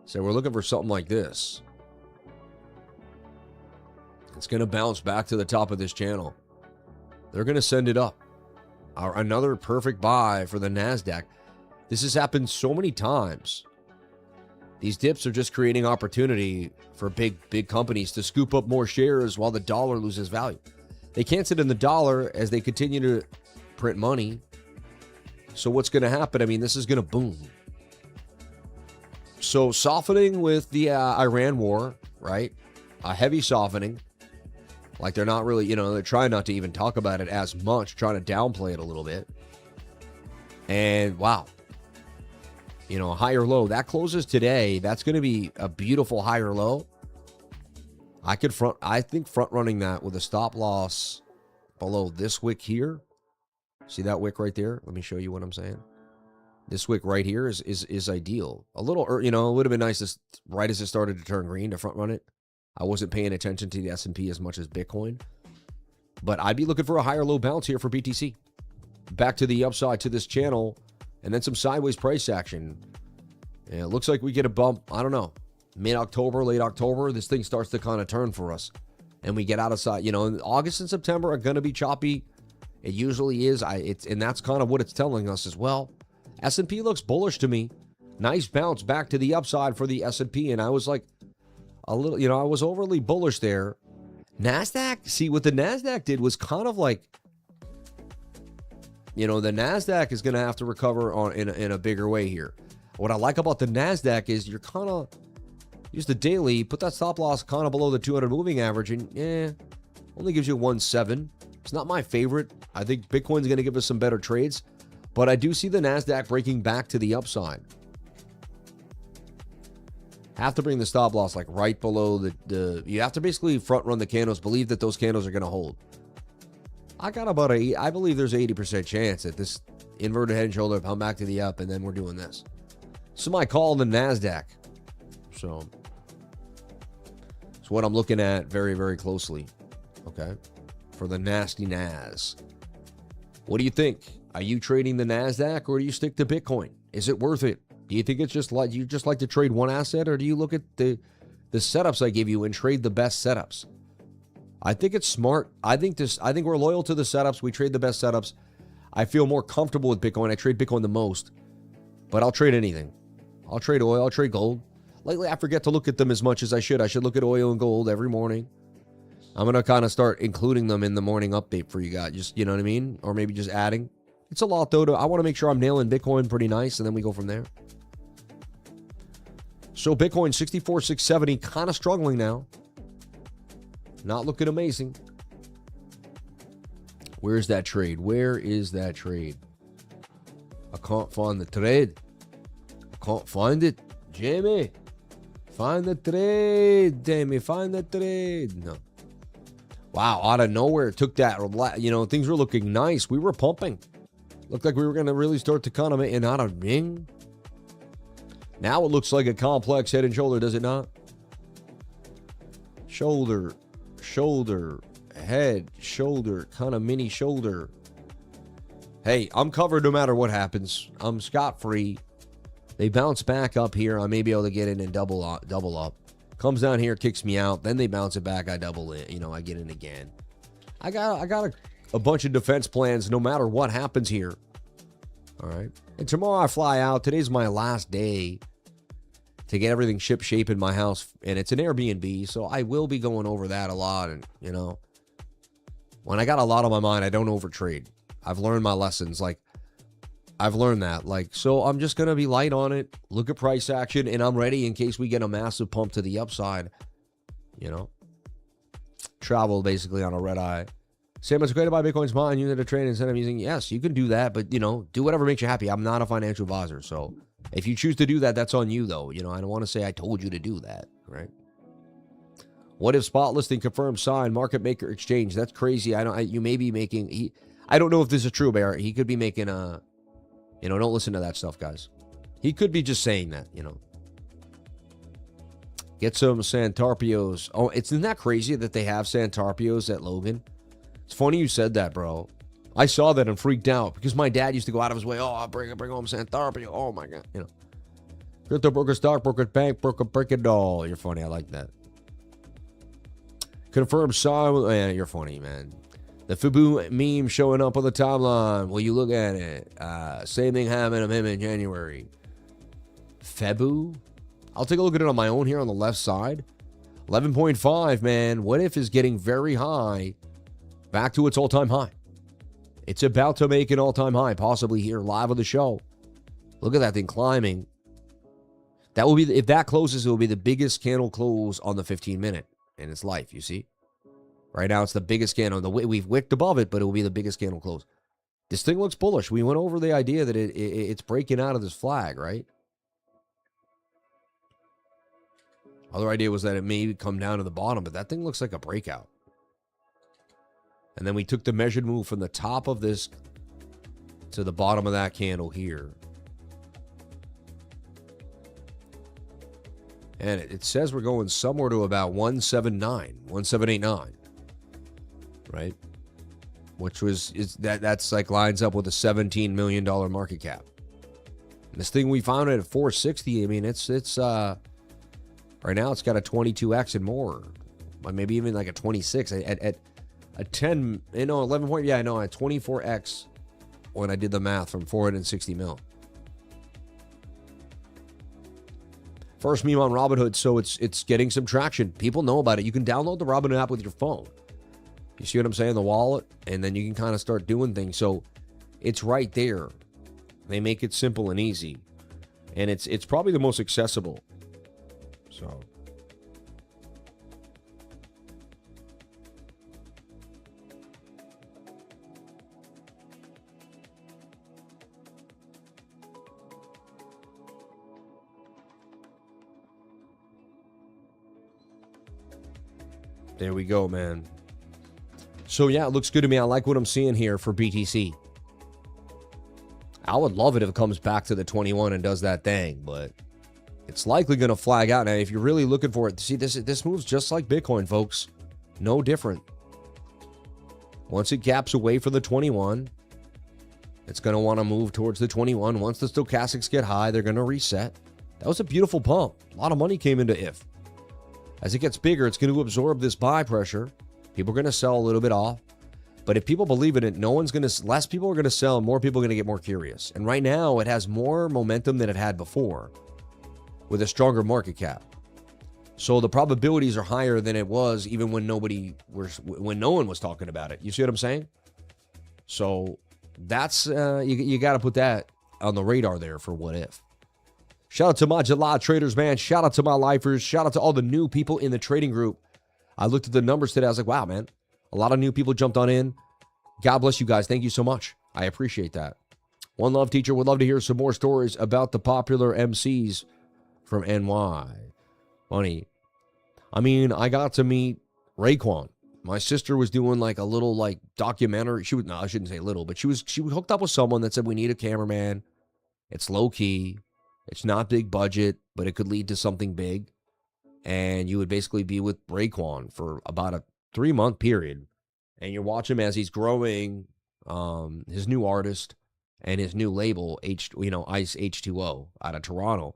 So we're looking for something like this. It's going to bounce back to the top of this channel. They're going to send it up. Another perfect buy for the NASDAQ. This has happened so many times. These dips are just creating opportunity for big companies to scoop up more shares while the dollar loses value. They can't sit in the dollar as they continue to print money. So what's going to happen? I mean, this is going to boom. So softening with the Iran war, right? A heavy softening. Like they're not really, they're trying not to even talk about it as much, trying to downplay it a little bit. And wow. A higher low. That closes today. That's going to be a beautiful higher low. I think front running that with a stop loss below this wick here. See that wick right there? Let me show you what I'm saying. This wick right here is ideal. A little, it would have been nice right as it started to turn green to front run it. I wasn't paying attention to the S&P as much as Bitcoin. But I'd be looking for a higher low bounce here for BTC. Back to the upside to this channel. And then some sideways price action. And it looks like we get a bump, I don't know, mid-October, late October. This thing starts to kind of turn for us. And we get out of sight. August and September are going to be choppy. It usually is. And that's kind of what it's telling us as well. S&P looks bullish to me. Nice bounce back to the upside for the S&P. And I was like, I was overly bullish there. NASDAQ, see what the NASDAQ did was kind of like, the NASDAQ is going to have to recover in a bigger way here. What I like about the NASDAQ is you're kind of, use the daily, put that stop loss kind of below the 200 moving average, and only gives you 1.7. It's not my favorite. I think Bitcoin's going to give us some better trades, but I do see the NASDAQ breaking back to the upside. Have to bring the stop loss like right below you have to basically front run the candles, believe that those candles are going to hold. I got about I believe there's an 80% chance that this inverted head and shoulder come back to the up, and then we're doing this. So my call on the NASDAQ. So it's what I'm looking at very, very closely. Okay. For the nasty Nas. What do you think? Are you trading the NASDAQ or do you stick to Bitcoin? Is it worth it? Do you think it's just like you just like to trade one asset, or do you look at the setups I give you and trade the best setups? I think it's smart. I think we're loyal to the setups. We trade the best setups. I feel more comfortable with Bitcoin. I trade Bitcoin the most, but I'll trade anything. I'll trade oil. I'll trade gold. Lately, I forget to look at them as much as I should. I should look at oil and gold every morning. I'm going to kind of start including them in the morning update for you guys. Just, you know what I mean? Or maybe just adding. It's a lot, though. I want to make sure I'm nailing Bitcoin pretty nice, and then we go from there. So Bitcoin, 64,670, kind of struggling now. Not looking amazing. Where's that trade? Where is that trade? I can't find the trade. I can't find it. Jamie, find the trade. Jamie, find the trade. No. Wow, out of nowhere, it took that. Things were looking nice. We were pumping. Looked like we were going to really start to kind of make, and out of ring. Now it looks like a complex head and shoulder, does it not? Shoulder, head, shoulder, kind of mini shoulder. Hey, I'm covered no matter what happens. I'm scot-free. They bounce back up here. I may be able to get in and double up. Comes down here, kicks me out. Then they bounce it back. I double in. I get in again. I got a bunch of defense plans no matter what happens here. All right. And tomorrow I fly out. Today's my last day to get everything ship shape in my house. And it's an Airbnb, so I will be going over that a lot. And, when I got a lot on my mind, I don't overtrade. I've learned my lessons. I've learned that. So I'm just going to be light on it, look at price action, and I'm ready in case we get a massive pump to the upside. Travel basically on a red eye. Sam, it's great to buy Bitcoin's mine, unit of trade instead of using. Yes, you can do that, but, do whatever makes you happy. I'm not a financial advisor, so if you choose to do that, that's on you, though. I don't want to say I told you to do that, right? What if spot listing confirmed sign market maker exchange? That's crazy. You may be making. I don't know if this is true, Barrett. He could be making a. Don't listen to that stuff, guys. He could be just saying that. Get some Santarpios. Oh, isn't that crazy that they have Santarpios at Logan? It's funny you said that, bro. I saw that and freaked out because my dad used to go out of his way. Oh, I'll bring home Santarpio. Oh my God. Crypto broker, stock broker, bank broker, break it all. You're funny. I like that. Confirm silent. Yeah, you're funny, man. The Fubu meme showing up on the timeline. Will you look at it? Same thing happened to him in January. Febu? I'll take a look at it on my own here on the left side. 11.5, man. What if is getting very high. Back to its all-time high. It's about to make an all-time high, possibly here live on the show. Look at that thing climbing. That will be, if that closes, it will be the biggest candle close on the 15-minute in its life, you see? Right now, it's the biggest candle. We've wicked above it, but it will be the biggest candle close. This thing looks bullish. We went over the idea that it's breaking out of this flag, right? Other idea was that it may come down to the bottom, but that thing looks like a breakout. And then we took the measured move from the top of this to the bottom of that candle here. And it says we're going somewhere to about 1789, right? Which that's like lines up with a $17 million market cap. And this thing we found it at 460. I mean, it's right now it's got a 22x and more, maybe even like a 26 at a 10, 11 point. Yeah, I know, at 24x when I did the math from 460 mil. First meme on Robinhood, so it's getting some traction. People know about it. You can download the Robinhood app with your phone. You see what I'm saying? The wallet, and then you can kind of start doing things. So it's right there. They make it simple and easy, and it's probably the most accessible. So there we go, man. So yeah, it looks good to me. I like what I'm seeing here for BTC. I would love it if it comes back to the 21 and does that thing, but it's likely going to flag out. Now, if you're really looking for it, see, this moves just like Bitcoin, folks. No different. Once it gaps away from the 21, it's going to want to move towards the 21. Once the stochastics get high, they're going to reset. That was a beautiful pump. A lot of money came into IF. As it gets bigger, it's going to absorb this buy pressure. People are going to sell a little bit off. But if people believe in it, less people are going to sell, more people are going to get more curious. And right now, it has more momentum than it had before with a stronger market cap. So the probabilities are higher than it was even when no one was talking about it. You see what I'm saying? So that's, you got to put that on the radar there for what if. Shout out to my July traders, man. Shout out to my lifers. Shout out to all the new people in the trading group. I looked at the numbers today. I was like, wow, man. A lot of new people jumped on in. God bless you guys. Thank you so much. I appreciate that. One Love Teacher would love to hear some more stories about the popular MCs from NY. Funny. I mean, I got to meet Raekwon. My sister was doing like a little like documentary. No, I shouldn't say little, but she was hooked up with someone that said we need a cameraman. It's low key. It's not big budget, but it could lead to something big. And you would basically be with Raekwon for about a 3-month period. And you watch him as he's growing his new artist and his new label, Ice H2O, out of Toronto.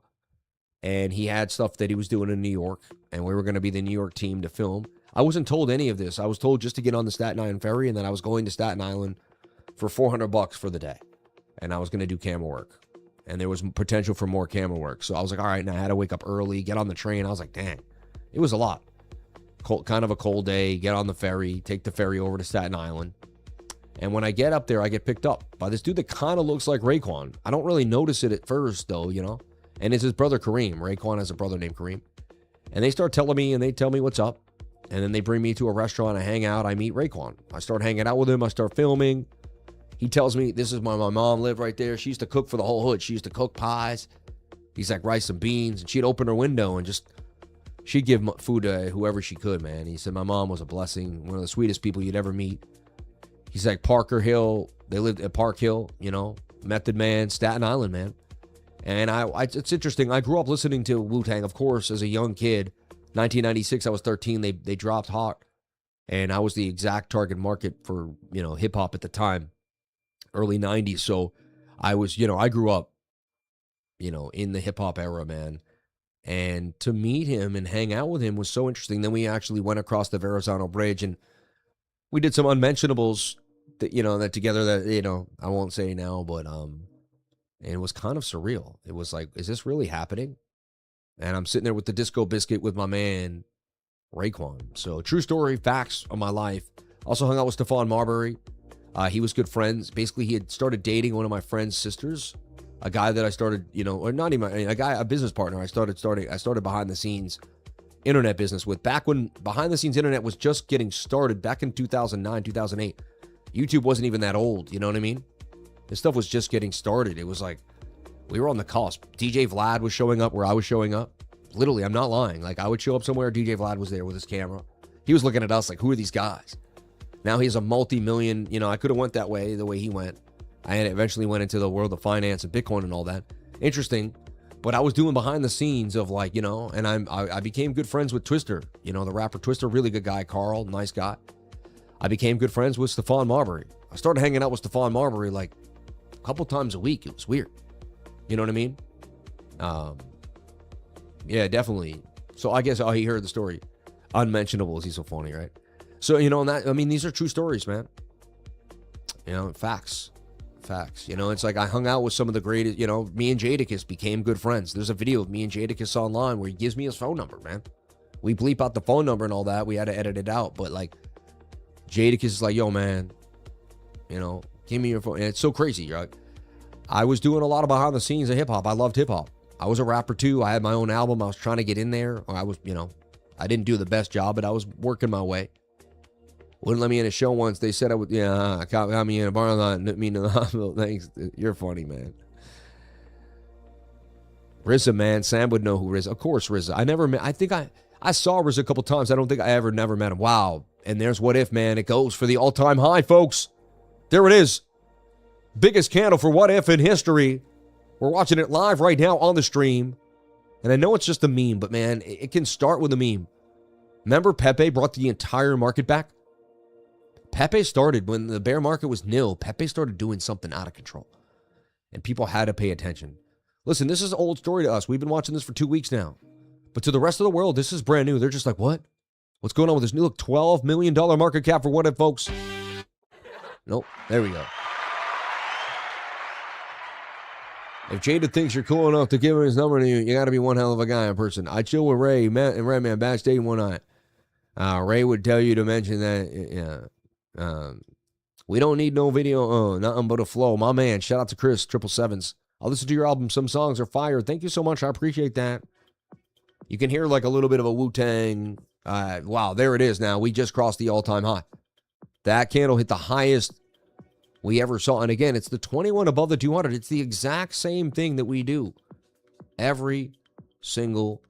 And he had stuff that he was doing in New York, and we were going to be the New York team to film. I wasn't told any of this. I was told just to get on the Staten Island ferry, and then I was going to Staten Island for $400 for the day. And I was going to do camera work. And there was potential for more camera work. So I was like, all right, and I had to wake up early, get on the train. I was like, dang, it was a lot. Kind of a cold day, get on the ferry, take the ferry over to Staten Island. And when I get up there, I get picked up by this dude that kind of looks like Raekwon. I don't really notice it at first, though, And it's his brother, Kareem. Raekwon has a brother named Kareem. And they start telling me, and they tell me what's up. And then they bring me to a restaurant. I hang out. I meet Raekwon. I start hanging out with him. I start filming. He tells me, this is where my mom lived right there. She used to cook for the whole hood. She used to cook pies. He's like rice and beans. And she'd open her window and she'd give food to whoever she could, man. He said my mom was a blessing. One of the sweetest people you'd ever meet. He's like Parker Hill. They lived at Park Hill, Method Man, Staten Island, man. And it's interesting. I grew up listening to Wu-Tang, of course, as a young kid. 1996, I was 13. They dropped hot. And I was the exact target market for, hip-hop at the time. Early 90s. So I was, I grew up, in the hip hop era, man. And to meet him and hang out with him was so interesting. Then we actually went across the Verrazano Bridge and we did some unmentionables that, that together that, I won't say now, but, and it was kind of surreal. It was like, is this really happening? And I'm sitting there with the disco biscuit with my man, Raekwon. So true story, facts of my life. Also hung out with Stephon Marbury. He was good friends. Basically, he had started dating one of my friend's sisters, a guy that I started, or not even a business partner. I started behind the scenes internet business with back when behind the scenes internet was just getting started back in 2009, 2008. YouTube wasn't even that old. You know what I mean? This stuff was just getting started. It was like, we were on the cusp. DJ Vlad was showing up where I was showing up. Literally, I'm not lying. Like, I would show up somewhere, DJ Vlad was there with his camera. He was looking at us like, who are these guys? Now he's a multi-million, I could have went that way, the way he went. I eventually went into the world of finance and Bitcoin and all that. Interesting. But I was doing behind the scenes of like, and I became good friends with Twister, the rapper Twister, really good guy. Carl, nice guy. I became good friends with Stephon Marbury. I started hanging out with Stephon Marbury like a couple times a week. It was weird. You know what I mean? Yeah, definitely. So I guess, he heard the story. Unmentionables. He's so funny, right? So, these are true stories, man. Facts. It's like I hung out with some of the greatest, me and Jadakiss became good friends. There's a video of me and Jadakiss online where he gives me his phone number, man. We bleep out the phone number and all that. We had to edit it out. But like, Jadakiss is like, yo, man, give me your phone. And it's so crazy, right? I was doing a lot of behind the scenes of hip hop. I loved hip hop. I was a rapper too. I had my own album. I was trying to get in there. I was, I didn't do the best job, but I was working my way. Wouldn't let me in a show once. They said I would, got me in a bar lot. Me in the hospital. Thanks. You're funny, man. RZA, man. Sam would know who RZA. Of course, RZA. I think I saw RZA a couple times. I don't think I never met him. Wow. And there's What If, man. It goes for the all-time high, folks. There it is. Biggest candle for What If in history. We're watching it live right now on the stream. And I know it's just a meme, but man, it can start with a meme. Remember Pepe brought the entire market back? Pepe started when the bear market was nil. Pepe started doing something out of control. And people had to pay attention. Listen, this is an old story to us. We've been watching this for 2 weeks now. But to the rest of the world, this is brand new. They're just like, what? What's going on with this new look? $12 million market cap for What If, folks? Nope. There we go. If Jada thinks you're cool enough to give him his number to you, you got to be one hell of a guy in person. I chill with Ray and Redman backstage one night. Ray would tell you to mention that, we don't need no video, nothing but a flow. My man, shout out to Chris, 777s. I'll listen to your album. Some songs are fire. Thank you so much. I appreciate that. You can hear like a little bit of a Wu-Tang. Wow, there it is now. We just crossed the all-time high. That candle hit the highest we ever saw. And again, it's the 21 above the 200. It's the exact same thing that we do every single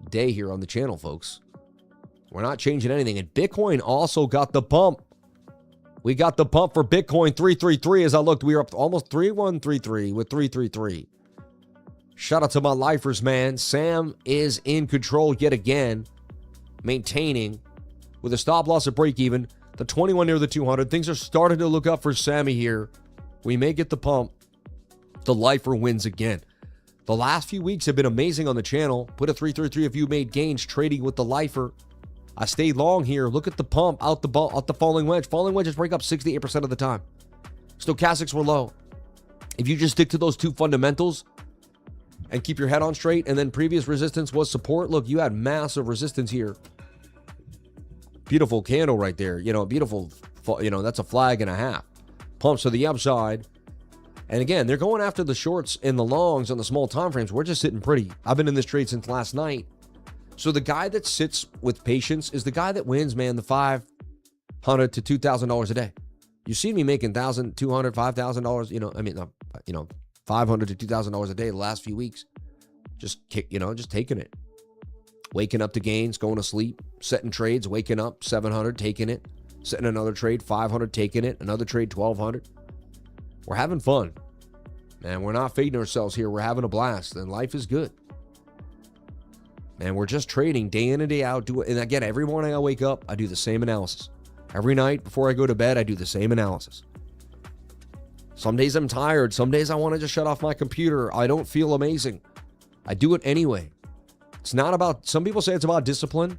day here on the channel, folks. We're not changing anything. And Bitcoin also got the bump. We got the bump for Bitcoin 333. As I looked, we were up almost 3133 with 333. Shout out to my lifers, man. Sam is in control yet again, maintaining with a stop loss at break even. The 21 near the 200. Things are starting to look up for Sammy here. We may get the pump. The lifer wins again. The last few weeks have been amazing on the channel. Put a 333 if you made gains trading with the lifer. I stayed long here. Look at the pump out the falling wedge. Falling wedges break up 68% of the time. Stochastics were low. If you just stick to those two fundamentals and keep your head on straight, and then previous resistance was support. Look, you had massive resistance here. Beautiful candle right there. Beautiful, that's a flag and a half. Pumps to the upside. And again, they're going after the shorts and the longs on the small time frames. We're just sitting pretty. I've been in this trade since last night. So the guy that sits with patience is the guy that wins, man, the $500 to $2,000 a day. You see me making $1,200, $5,000, $500 to $2,000 a day the last few weeks. Just taking it. Waking up to gains, going to sleep, setting trades, waking up 700, taking it, setting another trade, 500, taking it, another trade, 1,200. We're having fun. Man, we're not fading ourselves here. We're having a blast, and life is good. And we're just trading day in and day out. And again, every morning I wake up, I do the same analysis. Every night before I go to bed, I do the same analysis. Some days I'm tired. Some days I want to just shut off my computer. I don't feel amazing. I do it anyway. It's not about, some people say it's about discipline.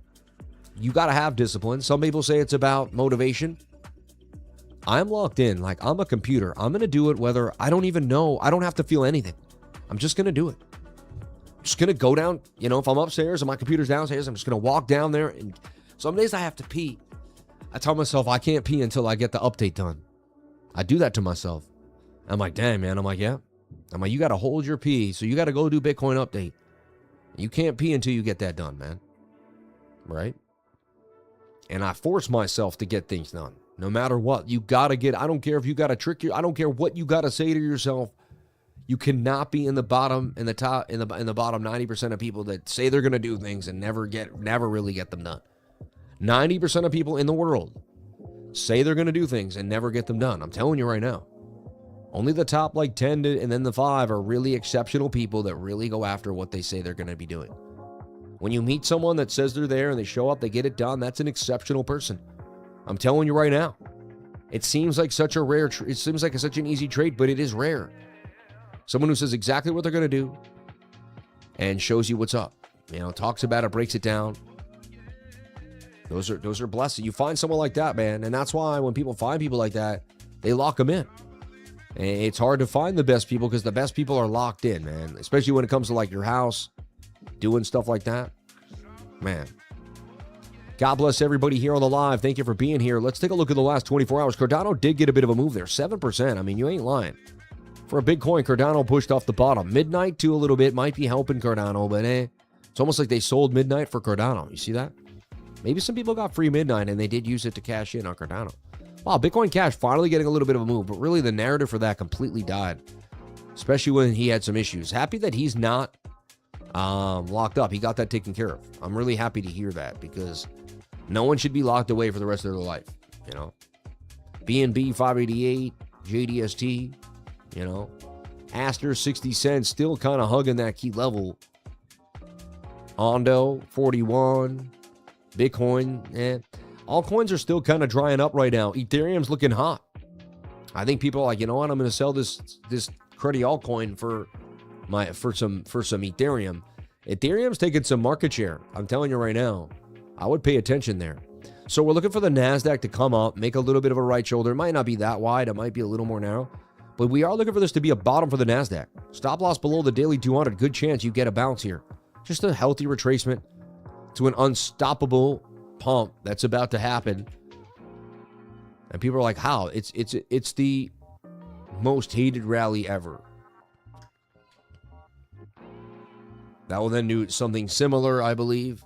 You got to have discipline. Some people say it's about motivation. I'm locked in. Like, I'm a computer. I'm going to do it whether I don't even know. I don't have to feel anything. I'm just going to do it. I'm just going to go down. You know, if I'm upstairs and my computer's downstairs, I'm just going to walk down there. And some days I have to pee. I tell myself I can't pee until I get the update done. I do that to myself. I'm like, damn, man. I'm like, yeah. I'm like, you got to hold your pee. So you got to go do Bitcoin update. You can't pee until you get that done, man. Right? And I force myself to get things done. No matter what, you got to get, I don't care if you got to trick I don't care what you got to say to yourself. You cannot be in the bottom, in the top, in the bottom 90% of people that say they're going to do things and never really get them done. 90% of people in the world say they're going to do things and never get them done. I'm telling you right now. Only the top like 10 and then the 5 are really exceptional people that really go after what they say they're going to be doing. When you meet someone that says they're there and they show up, they get it done, that's an exceptional person. I'm telling you right now. It seems like such a rare, it seems like such an easy trait, but it is rare. Someone who says exactly what they're going to do and shows you what's up. You know, talks about it, breaks it down. Those are blessings. You find someone like that, man. And that's why when people find people like that, they lock them in. And it's hard to find the best people because the best people are locked in, man. Especially when it comes to like your house, doing stuff like that. Man. God bless everybody here on the live. Thank you for being here. Let's take a look at the last 24 hours. Cardano did get a bit of a move there. 7%. I mean, you ain't lying. For a Bitcoin, Cardano pushed off the bottom. Midnight, too, a little bit. Might be helping Cardano, but it's almost like they sold Midnight for Cardano. You see that? Maybe some people got free Midnight, and they did use it to cash in on Cardano. Wow, Bitcoin Cash finally getting a little bit of a move, but really the narrative for that completely died, especially when he had some issues. Happy that he's not locked up. He got that taken care of. I'm really happy to hear that because no one should be locked away for the rest of their life, you know. BNB 588, JDST, you know. Aster 60 cents, still kind of hugging that key level. Ondo 41, Bitcoin, all coins are still kind of drying up right now. Ethereum's looking hot. I think people are like, you know what? I'm going to sell this cruddy altcoin for some Ethereum. Ethereum's taking some market share. I'm telling you right now. I would pay attention there. So we're looking for the NASDAQ to come up, make a little bit of a right shoulder. It might not be that wide. It might be a little more narrow. But we are looking for this to be a bottom for the NASDAQ. Stop loss below the daily 200. Good chance you get a bounce here. Just a healthy retracement to an unstoppable pump that's about to happen. And people are like, how? It's the most hated rally ever. That will then do something similar, I believe.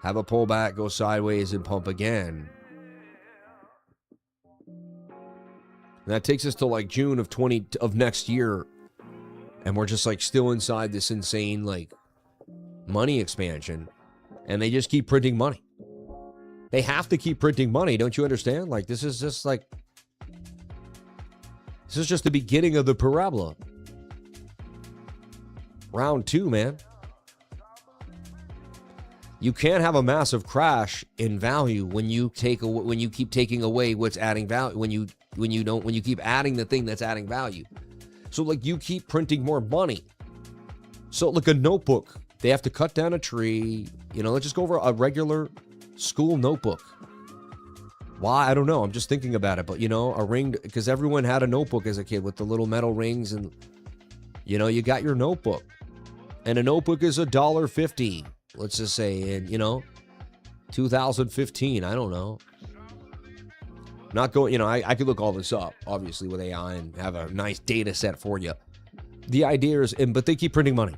Have a pullback, go sideways, and pump again. And that takes us to like June of next year. And we're just like still inside this insane like money expansion. And they just keep printing money. They have to keep printing money. Don't you understand? Like this is just the beginning of the parabola. Round 2, man. You can't have a massive crash in value when you keep taking away what's adding value, when you keep adding the thing that's adding value. So like you keep printing more money. So like a notebook, they have to cut down a tree. You know, let's just go over a regular school notebook. Why? I don't know. I'm just thinking about it. But you know, a ring, because everyone had a notebook as a kid with the little metal rings, and you know, you got your notebook. And a notebook is $1.50. Let's just say in, you know, 2015. I don't know. Not going, you know, I could look all this up, obviously, with AI and have a nice data set for you. The idea is, but they keep printing money.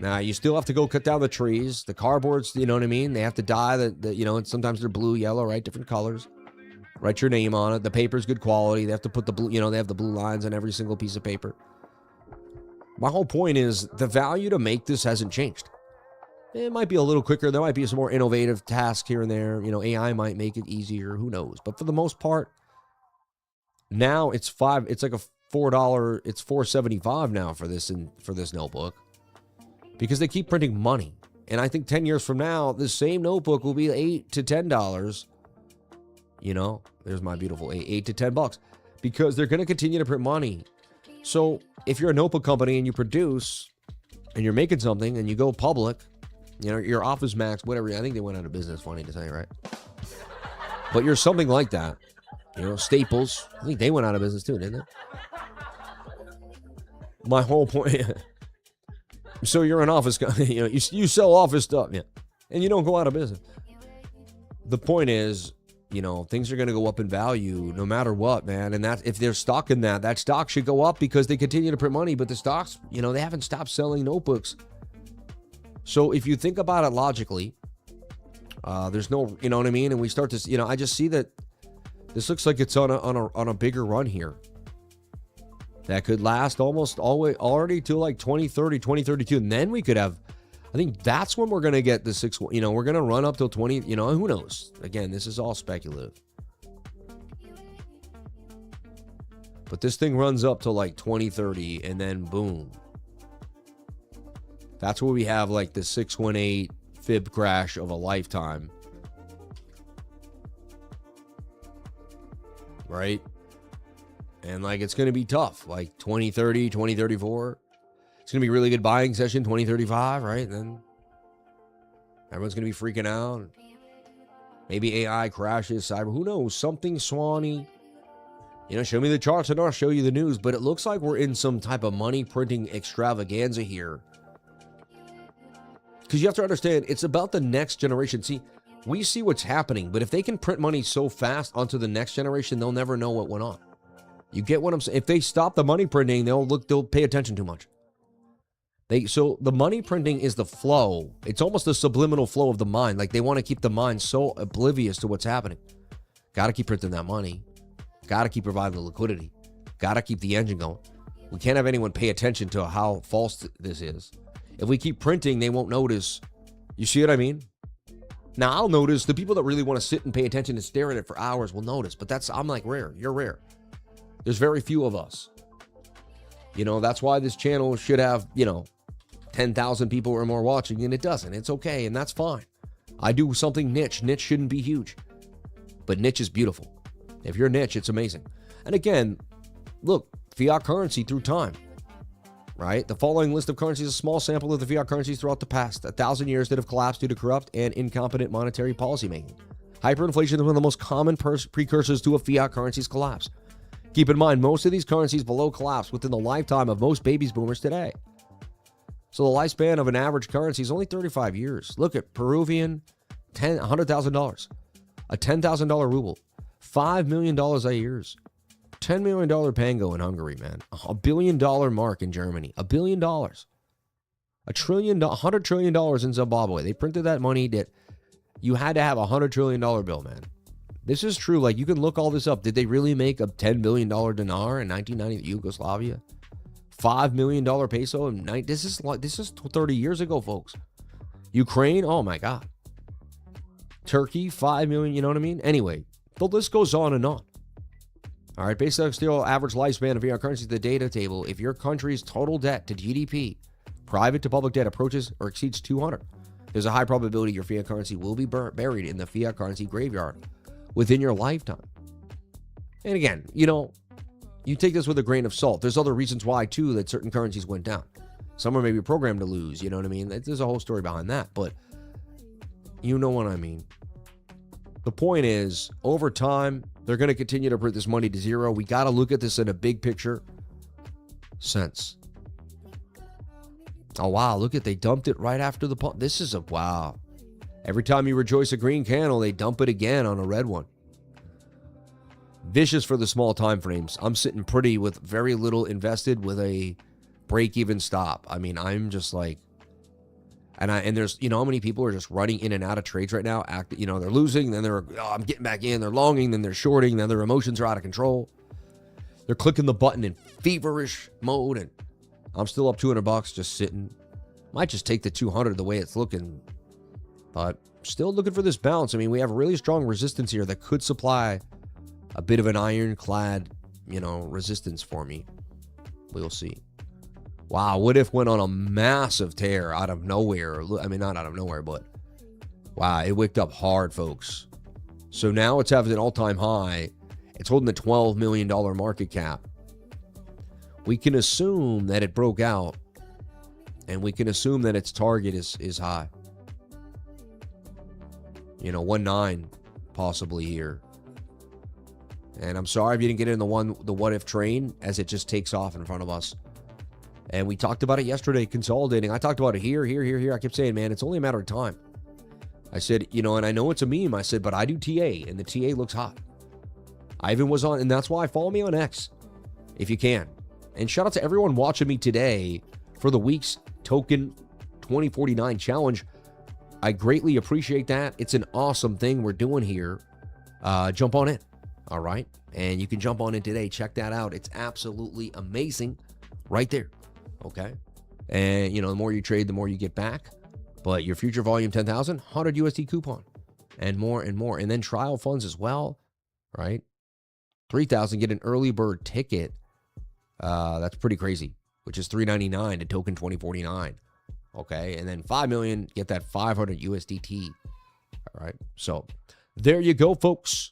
Now, you still have to go cut down the trees. The cardboards, you know what I mean? They have to dye the you know, sometimes they're blue, yellow, right? Different colors. Write your name on it. The paper's good quality. They have to put the blue, you know, they have the blue lines on every single piece of paper. My whole point is the value to make this hasn't changed. It might be a little quicker. There might be some more innovative tasks here and there. You know, AI might make it easier. Who knows? But for the most part, now it's like a $4. It's $4.75 now for this notebook because they keep printing money. And I think 10 years from now, the same notebook will be $8 to $10. You know, there's my beautiful $8 to $10 because they're going to continue to print money. So if you're a notebook company and you produce and you're making something and you go public, you know, your Office Max, whatever, I think they went out of business, funny to say, right? But you're something like that. You know, Staples, I think they went out of business too, didn't they? My whole point, so you're an office guy, you know, you sell office stuff, yeah, and you don't go out of business. The point is, you know, things are going to go up in value no matter what, man. And that if they're stock in that stock should go up because they continue to print money. But the stocks, you know, they haven't stopped selling notebooks. So if you think about it logically, there's no, you know what I mean? And we start to, you know, I just see that this looks like it's on a bigger run here. That could last almost already to like 2030, 2032. And then we could have, I think that's when we're going to get the 6, you know, we're going to run up till 20, you know, who knows? Again, this is all speculative. But this thing runs up to like 2030 and then boom. That's where we have like the 618 fib crash of a lifetime. Right? And like it's going to be tough, like 2030, 2034. It's going to be a really good buying session, 2035, right? And then everyone's going to be freaking out. Maybe AI crashes, cyber, who knows? Something Swanee. You know, show me the charts and I'll show you the news. But it looks like we're in some type of money printing extravaganza here. Because you have to understand, it's about the next generation. See, we see what's happening, but if they can print money so fast onto the next generation, they'll never know what went on. You get what I'm saying? If they stop the money printing, they'll pay attention too much. So the money printing is the flow. It's almost the subliminal flow of the mind. Like they want to keep the mind so oblivious to what's happening. Got to keep printing that money. Got to keep providing the liquidity. Got to keep the engine going. We can't have anyone pay attention to how false this is. If we keep printing, they won't notice. You see what I mean? Now I'll notice. The people that really want to sit and pay attention and stare at it for hours will notice. But I'm like rare. You're rare. There's very few of us. You know, that's why this channel should have, you know, 10,000 people or more watching, and it doesn't. It's okay, and that's fine. I do something niche. Niche shouldn't be huge. But niche is beautiful. If you're niche, it's amazing. And again, look, fiat currency through time. Right? The following list of currencies is a small sample of the fiat currencies throughout the past 1,000 years that have collapsed due to corrupt and incompetent monetary policymaking. Hyperinflation is one of the most common precursors to a fiat currency's collapse. Keep in mind, most of these currencies below collapse within the lifetime of most baby boomers today. So the lifespan of an average currency is only 35 years. Look at Peruvian, $100,000. A $10,000 ruble. $5 million a year. $10 million pango in Hungary, man. $1 billion mark in Germany. $1 billion. $100 trillion in Zimbabwe. They printed that money that you had to have a $100 trillion bill, man. This is true. Like, you can look all this up. Did they really make a $10 billion dinar in 1990 Yugoslavia? $5 million peso? This is 30 years ago, folks. Ukraine? Oh, my God. Turkey? 5 million, you know what I mean? Anyway, the list goes on and on. All right, based on still average lifespan of fiat currency, the data table, if your country's total debt to GDP, private to public debt, approaches or exceeds 200, there's a high probability your fiat currency will be buried in the fiat currency graveyard within your lifetime. And again, you know, you take this with a grain of salt. There's other reasons why, too, that certain currencies went down. Some are maybe programmed to lose, you know what I mean? There's a whole story behind that, but you know what I mean. The point is, over time, they're going to continue to print this money to zero. We got to look at this in a big picture sense. Oh, wow. Look at, they dumped it right after the pump. This is a, wow. Every time you rejoice a green candle, they dump it again on a red one. Vicious for the small time frames. I'm sitting pretty with very little invested with a break-even stop. I mean, I'm just like, and there's, you know, how many people are just running in and out of trades right now? You know, they're losing, then they're, oh, I'm getting back in. They're longing, then they're shorting, then their emotions are out of control. They're clicking the button in feverish mode, and I'm still up $200, just sitting. Might just take the 200 the way it's looking, but still looking for this bounce. I mean, we have really strong resistance here that could supply a bit of an ironclad, you know, resistance for me. We'll see. Wow, what if went on a massive tear out of nowhere? I mean, not out of nowhere, but wow, it wicked up hard, folks. So now it's having an all-time high. It's holding a $12 million market cap we can assume that it broke out, and we can assume that its target is high. 1.9 possibly here. And I'm sorry if you didn't get in the what if train, as it just takes off in front of us. And we talked about it yesterday, consolidating. I talked about it here. I kept saying, man, it's only a matter of time. I said, and I know it's a meme. I said, but I do TA, and the TA looks hot. Ivan was on, and that's why follow me on X if you can. And shout out to everyone watching me today for the WEEX Token 2049 challenge. I greatly appreciate that. It's an awesome thing we're doing here. Jump on in. All right. And you can jump on in today. Check that out. It's absolutely amazing right there. Okay. And, the more you trade, the more you get back. But your future volume 10,000, 100 USD coupon and more and more. And then trial funds as well. Right. 3,000, get an early bird ticket. That's pretty crazy, which is $3.99 to token 2049. Okay. And then 5 million, get that 500 USDT. All right. So there you go, folks.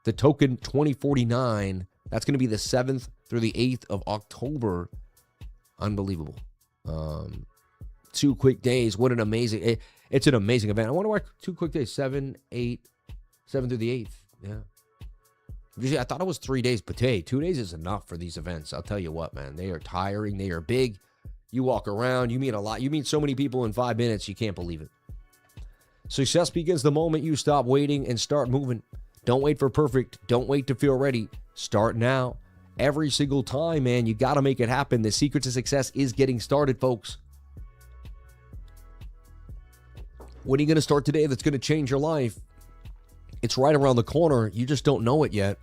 The token 2049, that's going to be the 7th through the 8th of October. Unbelievable. 2 quick days. What an amazing, it's an amazing event. I wonder why 2 quick days, 7 through the 8th. Yeah. Usually I thought it was 3 days, but hey, 2 days is enough for these events. I'll tell you what, man, they are tiring. They are big. You walk around, you meet a lot. You meet so many people in 5 minutes, you can't believe it. Success begins the moment you stop waiting and start moving. Don't wait for perfect. Don't wait to feel ready. Start now. Every single time, man, you got to make it happen. The secret to success is getting started, folks. When are you going to start today that's going to change your life? It's right around the corner. You just don't know it yet.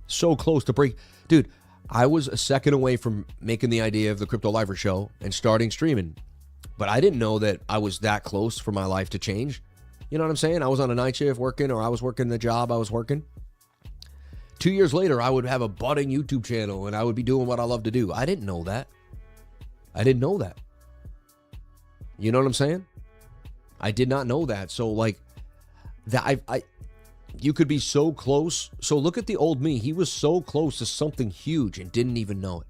So close to break. Dude, I was a second away from making the idea of the Crypto Lifer show and starting streaming. But I didn't know that I was that close for my life to change. You know what I'm saying? I was on a night shift working, or I was working the job I was working. 2 years later, I would have a budding YouTube channel and I would be doing what I love to do. I didn't know that. You know what I'm saying? I did not know that. So like that, you could be so close. So look at the old me. He was so close to something huge and didn't even know it.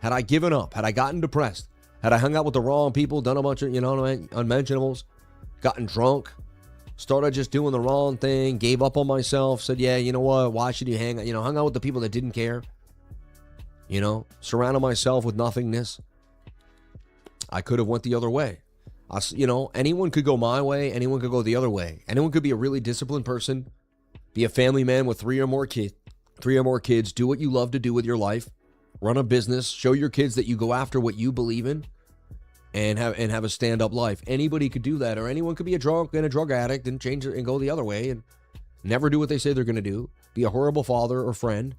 Had I given up, had I gotten depressed, had I hung out with the wrong people, done a bunch of, unmentionables, gotten drunk, started just doing the wrong thing, gave up on myself, said, yeah, you know what, why should you hung out with the people that didn't care, surrounded myself with nothingness, I could have went the other way. Anyone could go my way, anyone could go the other way. Anyone could be a really disciplined person, be a family man with 3 or more kids, do what you love to do with your life, run a business, show your kids that you go after what you believe in, and have a stand-up life. Anybody could do that, or anyone could be a drunk and a drug addict and change it and go the other way and never do what they say they're going to do, be a horrible father or friend,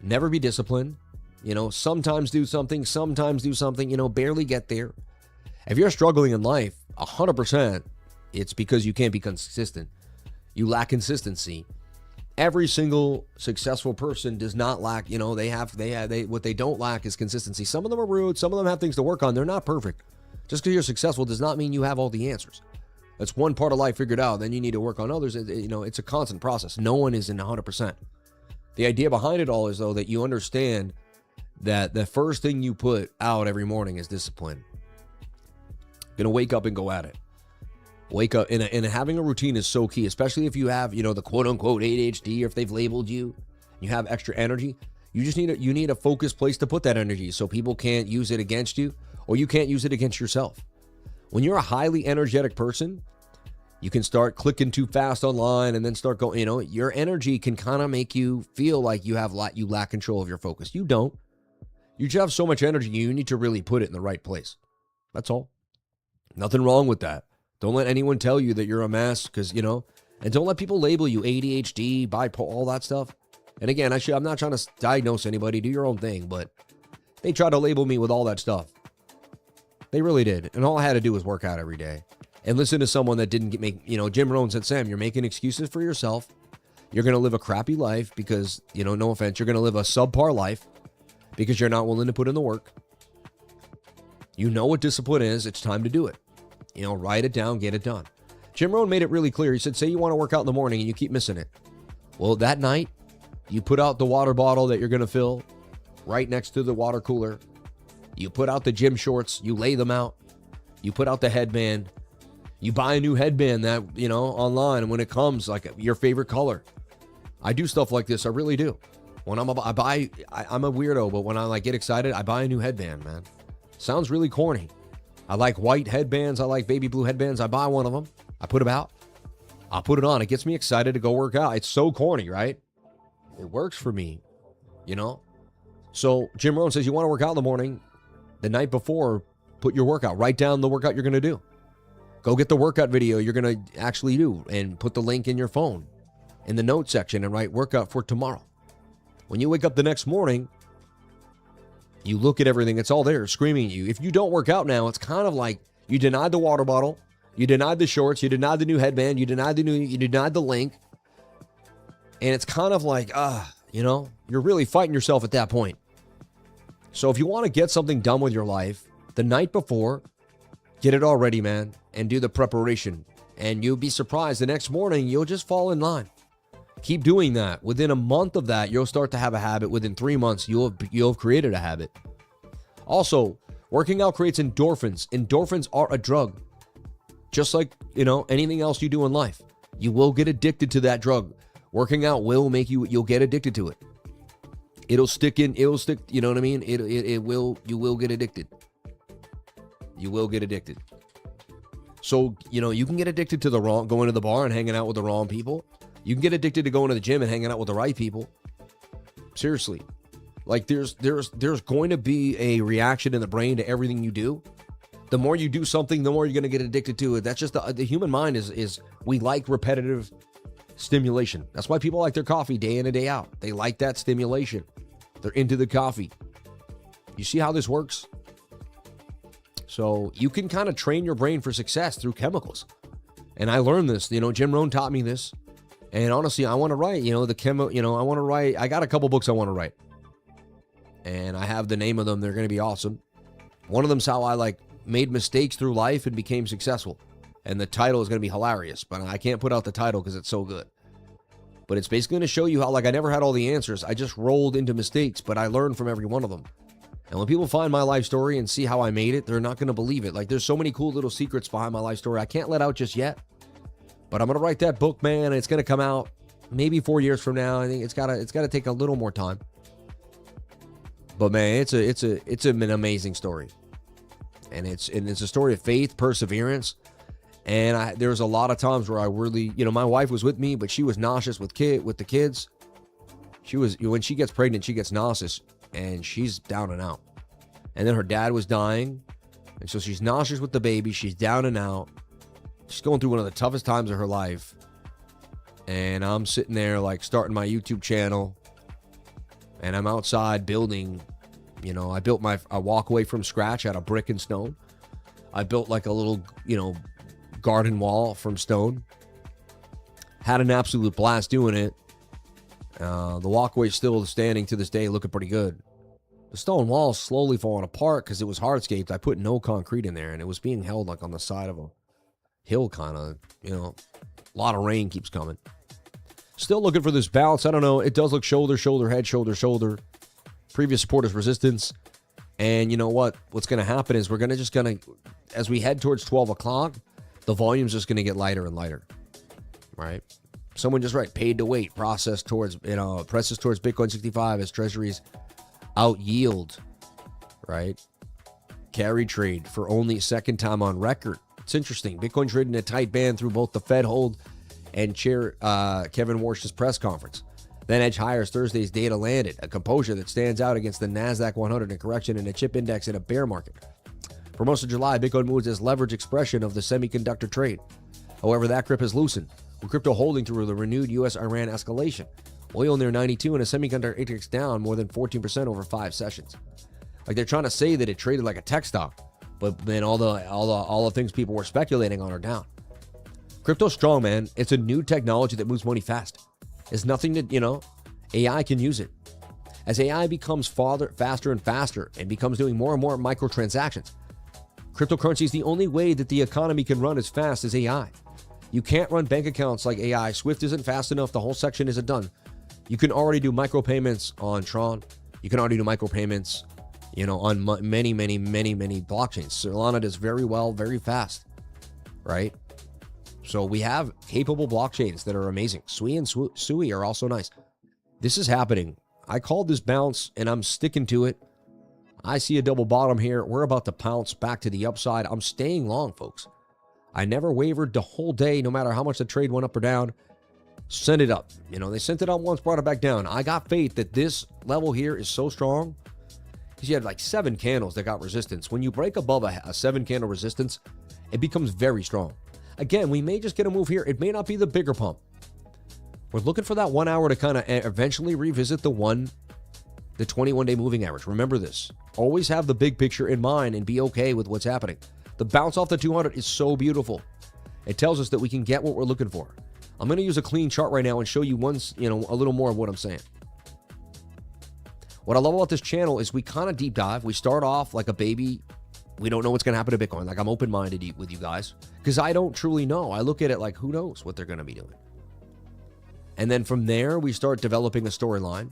never be disciplined, sometimes do something, barely get there. If you're struggling in life, 100%, it's because you can't be consistent. You lack consistency. Every single successful person does not lack, what they don't lack is consistency. Some of them are rude. Some of them have things to work on. They're not perfect. Just because you're successful does not mean you have all the answers. That's one part of life figured out. Then you need to work on others. It's a constant process. No one is in 100%. The idea behind it all is, though, that you understand that the first thing you put out every morning is discipline. Going to wake up and go at it. Wake up, and having a routine is so key, especially if you have, the quote-unquote ADHD, or if they've labeled you, you have extra energy. You need a focused place to put that energy so people can't use it against you, or you can't use it against yourself. When you're a highly energetic person, you can start clicking too fast online and then start going, your energy can kind of make you feel like you lack control of your focus. You don't. You just have so much energy, you need to really put it in the right place. That's all. Nothing wrong with that. Don't let anyone tell you that you're a mess, because, and don't let people label you ADHD, bipolar, all that stuff. And again, I'm not trying to diagnose anybody. Do your own thing, but they tried to label me with all that stuff. They really did. And all I had to do was work out every day and listen to someone that didn't make, Jim Rohn said, Sam, you're making excuses for yourself. You're going to live a crappy life because, no offense, you're going to live a subpar life because you're not willing to put in the work. You know what discipline is. It's time to do it. Write it down, get it done. Jim Rohn made it really clear. He said, say you want to work out in the morning and you keep missing it. Well, that night, you put out the water bottle that you're going to fill, right next to the water cooler. You put out the gym shorts, you lay them out. You put out the headband. You buy a new headband that, online, and when it comes, like your favorite color. I do stuff like this. I really do. When I'm a weirdo, but when I get excited, I buy a new headband, man. Sounds really corny. I like white headbands. I like baby blue headbands. I buy one of them. I put them out. I'll put it on. It gets me excited to go work out. It's so corny, right? It works for me, So Jim Rohn says you want to work out in the morning, the night before, put your workout. Write down the workout you're going to do. Go get the workout video you're going to actually do and put the link in your phone in the notes section and write workout for tomorrow. When you wake up the next morning, you look at everything. It's all there screaming at you. If you don't work out now, it's kind of like you denied the water bottle. You denied the shorts. You denied the new headband. You denied the link. And it's kind of like, you're really fighting yourself at that point. So if you want to get something done with your life, the night before, get it all ready, man, and do the preparation. And you'll be surprised the next morning, you'll just fall in line. Keep doing that. Within a month of that, you'll start to have a habit. Within 3 months, you'll have created a habit. Also, working out creates endorphins. Endorphins are a drug. Just like, anything else you do in life. You will get addicted to that drug. Working out will make you'll get addicted to it. It'll stick, you know what I mean? You will get addicted. You will get addicted. So, you can get addicted to going to the bar and hanging out with the wrong people. You can get addicted to going to the gym and hanging out with the right people. Seriously. Like there's going to be a reaction in the brain to everything you do. The more you do something, the more you're going to get addicted to it. That's just the human mind is we like repetitive stimulation. That's why people like their coffee day in and day out. They like that stimulation. They're into the coffee. You see how this works? So you can kind of train your brain for success through chemicals. And I learned this, Jim Rohn taught me this. And honestly, I want to write, I want to write. I got a couple books I want to write. And I have the name of them. They're going to be awesome. One of them's how I made mistakes through life and became successful. And the title is going to be hilarious, but I can't put out the title because it's so good. But it's basically going to show you how I never had all the answers. I just rolled into mistakes, but I learned from every one of them. And when people find my life story and see how I made it, they're not going to believe it. There's so many cool little secrets behind my life story I can't let out just yet. But I'm going to write that book, man, and it's going to come out maybe 4 years from now. I think it's got to take a little more time. But man, it's an amazing story. And it's a story of faith, perseverance. And there was a lot of times where I really, my wife was with me, but she was nauseous with the kids. When she gets pregnant, she gets nauseous and she's down and out. And then her dad was dying. And so she's nauseous with the baby. She's down and out. She's going through one of the toughest times of her life. And I'm sitting there starting my YouTube channel. And I'm outside building, I built a walkway from scratch out of brick and stone. I built a little, garden wall from stone. Had an absolute blast doing it. The walkway's still standing to this day, looking pretty good. The stone wall's slowly falling apart because it was hardscaped. I put no concrete in there, and it was being held on the side of a hill, kind of, a lot of rain keeps coming. Still looking for this bounce. I don't know. It does look shoulder, shoulder, head, shoulder, shoulder. Previous support is resistance. And you know what? What's going to happen is we're going to, as we head towards 12 o'clock, the volume's just going to get lighter and lighter, right? Someone just paid to wait, presses towards Bitcoin 65 as treasuries out yield, right? Carry trade for only second time on record. It's interesting. Bitcoin trading a tight band through both the Fed hold and Chair Kevin Warsh's press conference. Then edge higher as Thursday's data landed, a composure that stands out against the NASDAQ 100 in correction and a chip index in a bear market. For most of July, Bitcoin moves as leverage expression of the semiconductor trade. However, that grip has loosened, with crypto holding through the renewed U.S.-Iran escalation. Oil near 92 and a semiconductor index down more than 14% over 5 sessions. They're trying to say that it traded like a tech stock, but then all the things people were speculating on are down. Crypto's strong, man. It's a new technology that moves money fast. It's nothing that, AI can use it. As AI becomes faster and faster and becomes doing more and more microtransactions, cryptocurrency is the only way that the economy can run as fast as AI. You can't run bank accounts like AI. Swift isn't fast enough. The whole section isn't done. You can already do micropayments on Tron. You can already do micropayments, you know, on many blockchains. Solana does very well, very fast, right? So we have capable blockchains that are amazing. Sui and Sui are also nice. This is happening. I called this bounce, and I'm sticking to it. I see a double bottom here. We're about to pounce back to the upside. I'm staying long, folks. I never wavered the whole day, no matter how much the trade went up or down. Send it up. You know, they sent it up once, brought it back down. I got faith that this level here is so strong because you had like 7 candles that got resistance. When you break above a 7-candle resistance, it becomes very strong. Again, we may just get a move here. It may not be the bigger pump. We're looking for that 1 hour to kind of eventually revisit the 21-day moving average. Remember this. Always have the big picture in mind and be okay with what's happening. The bounce off the 200 is so beautiful. It tells us that we can get what we're looking for. I'm going to use a clean chart right now and show you a little more of what I'm saying. What I love about this channel is we kind of deep dive. We start off like a baby. We don't know what's going to happen to Bitcoin. Like, I'm open-minded with you guys because I don't truly know. I look at it like, who knows what they're going to be doing. And then from there, we start developing a storyline.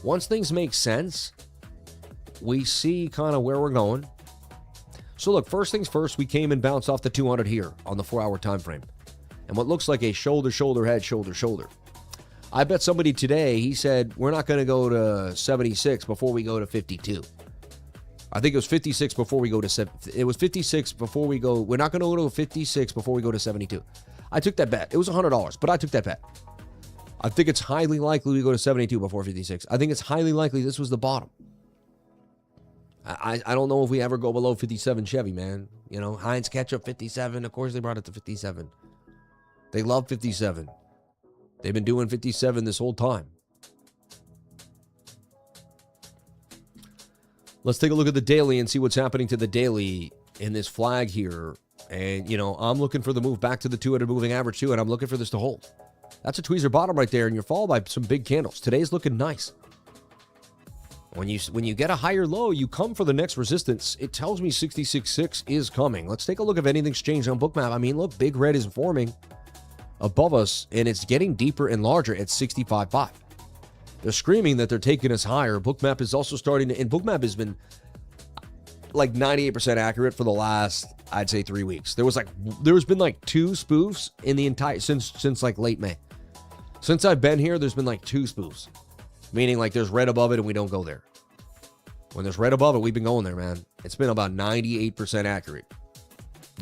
Once things make sense, we see kind of where we're going. So look, first things first, we came and bounced off the 200 here on the 4-hour time frame. And what looks like a shoulder, shoulder, head, shoulder, shoulder. I bet somebody today, he said, we're not going to go to 76 before we go to 52. I think it was 56 before we go to, it was 56 before we go, we're not going to go to 56 before we go to 72. I took that bet. It was $100, but I took that bet. I think it's highly likely we go to 72 before 56. I think it's highly likely this was the bottom. I don't know if we ever go below 57 Chevy, man. You know, Heinz Ketchup 57. Of course they brought it to 57. They love 57. They've been doing 57 this whole time. Let's take a look at the daily and see what's happening to the daily in this flag here. And, you know, I'm looking for the move back to the 200 moving average too, and I'm looking for this to hold. That's a tweezer bottom right there, and you're followed by some big candles. Today's looking nice. When you get a higher low, you come for the next resistance. It tells me 66.6 is coming. Let's take a look if anything's changed on Bookmap. I mean, look, big red is forming above us, and it's getting deeper and larger at 65.5. They're screaming that they're taking us higher. Bookmap is also starting to, and Bookmap has been like 98% accurate for the last, I'd say, 3 weeks. There's been like 2 spoofs in the entire, since like late May. Since I've been here, there's been like 2 spoofs. Meaning like there's red above it and we don't go there. When there's red above it, we've been going there, man. It's been about 98% accurate.